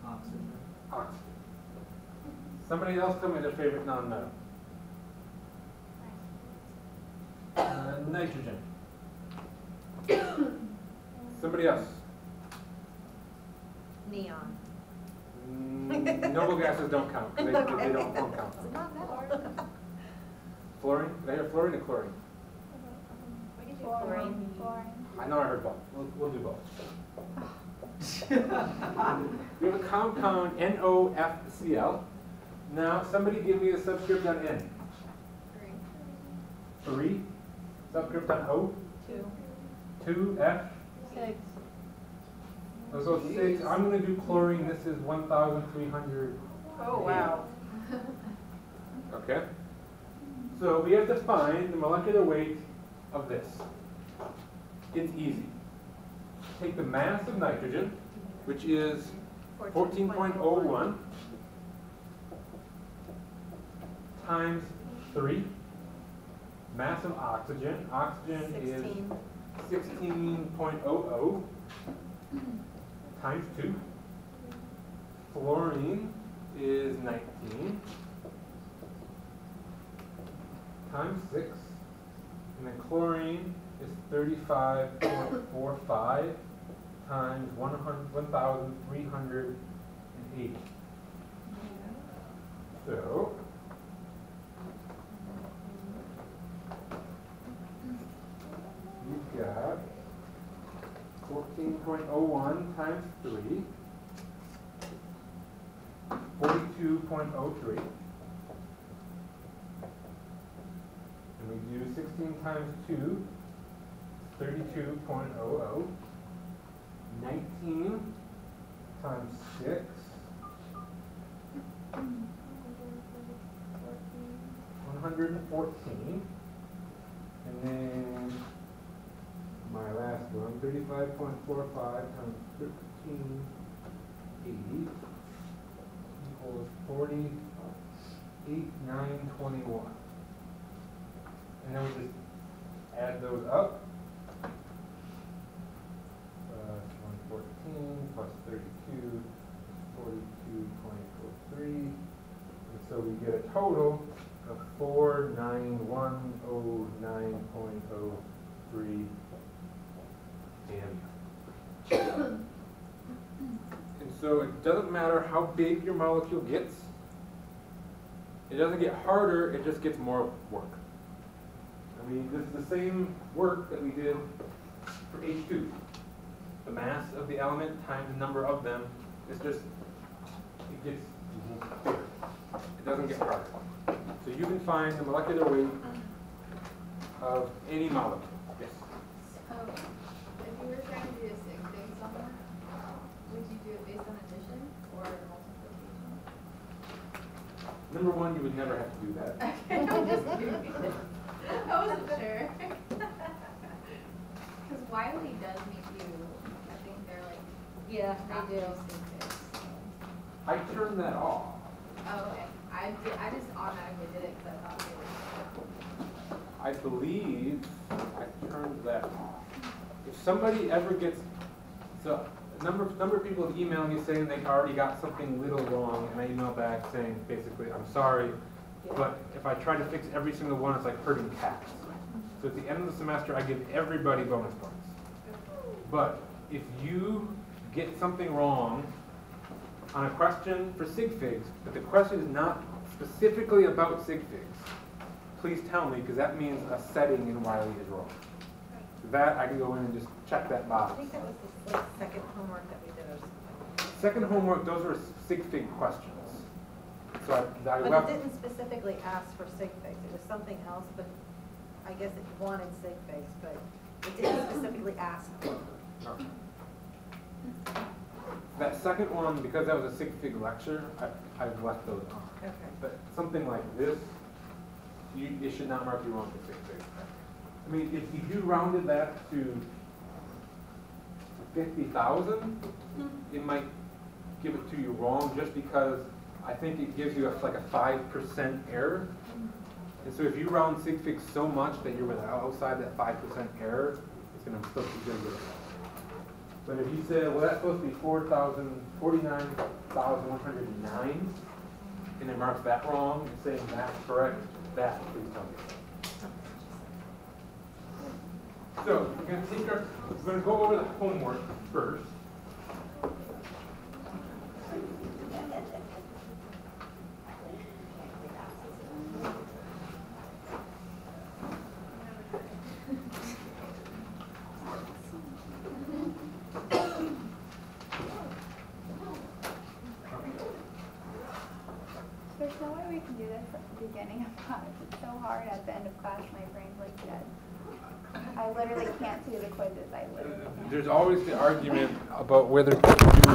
Oxygen. Oxygen. Somebody else tell me their favorite nonmetal. Nitrogen. Somebody else. Neon. Noble gases don't count. They don't count. It's not metal. Fluorine? Did I hear fluorine or chlorine? We could do Chlorine. chlorine. I know I heard both. We'll do both. We have a compound NOFCl. Now, somebody give me the subscript on N. 3. Subscript on O. 2. F. 6. So 6. I'm going to do chlorine. This is 1,300. Oh, wow. Okay. So we have to find the molecular weight of this. It's easy. Take the mass of nitrogen, which is 14.01, times 3. Mass of oxygen. Oxygen is 16.00 times 2. Fluorine is 19 times 6. And then chlorine is 35.45 times 1,380. So, you've got 14.01 times 3, 42.03. And we do 16 times 2, 32.00. 19 times 6, 114. And then my last one, 35.45 times 1380 equals 48,921. And then we just add those up. 114 plus 32 42.03. And so we get a total of 49109.03 AMU. And so it doesn't matter how big your molecule gets. It doesn't get harder, it just gets more work. I mean, this is the same work that we did for H2. The mass of the element times the number of them is just, it gets bigger. It doesn't get harder. So you can find the molecular weight of any molecule. Yes? So, if you were trying to do a 6 thing somewhere, would you do it based on addition or multiplication? Number one, you would never have to do that. Okay, I'm just curious. I wasn't sure. Because Wiley does make you, I think they're like, Yeah, not they do. using this. I turned that off. Oh, okay. I just automatically did it because I thought they were. I believe I turned that off. If somebody ever gets, so number of people have emailed me saying they already got something little wrong, and I email back saying basically, I'm sorry, but if I try to fix every single one, it's like herding cats. So at the end of the semester, I give everybody bonus points. But if you get something wrong on a question for sig figs, but the question is not specifically about sig figs, please tell me, because that means a setting in Wiley is wrong. That, I can go in and just check that I box. think that was the second homework that we did or something. Second homework, those are sig fig questions. So I But left. it didn't specifically ask for sig figs, it was something else, but I guess it wanted sig figs, but it didn't specifically ask for them. Okay. That second one, because that was a sig fig lecture, I've left those on. Okay. But something like this, it should not mark you wrong for sig fig. I mean, if you rounded that to 50,000, it might give it to you wrong just because I think it gives you like a 5% error. And so if you round sig figs so much that you're outside that 5% error, it's going to still be good. But if you say, well, that's supposed to be 49,109, and it marks that wrong, and saying that's correct, that, please tell me. So we're going to go over the homework first. There's no way we can do this at the beginning of class. It's so hard. At the end of class, my brain's like dead. I literally can't do the quizzes. I literally can't. There's always the argument about whether to do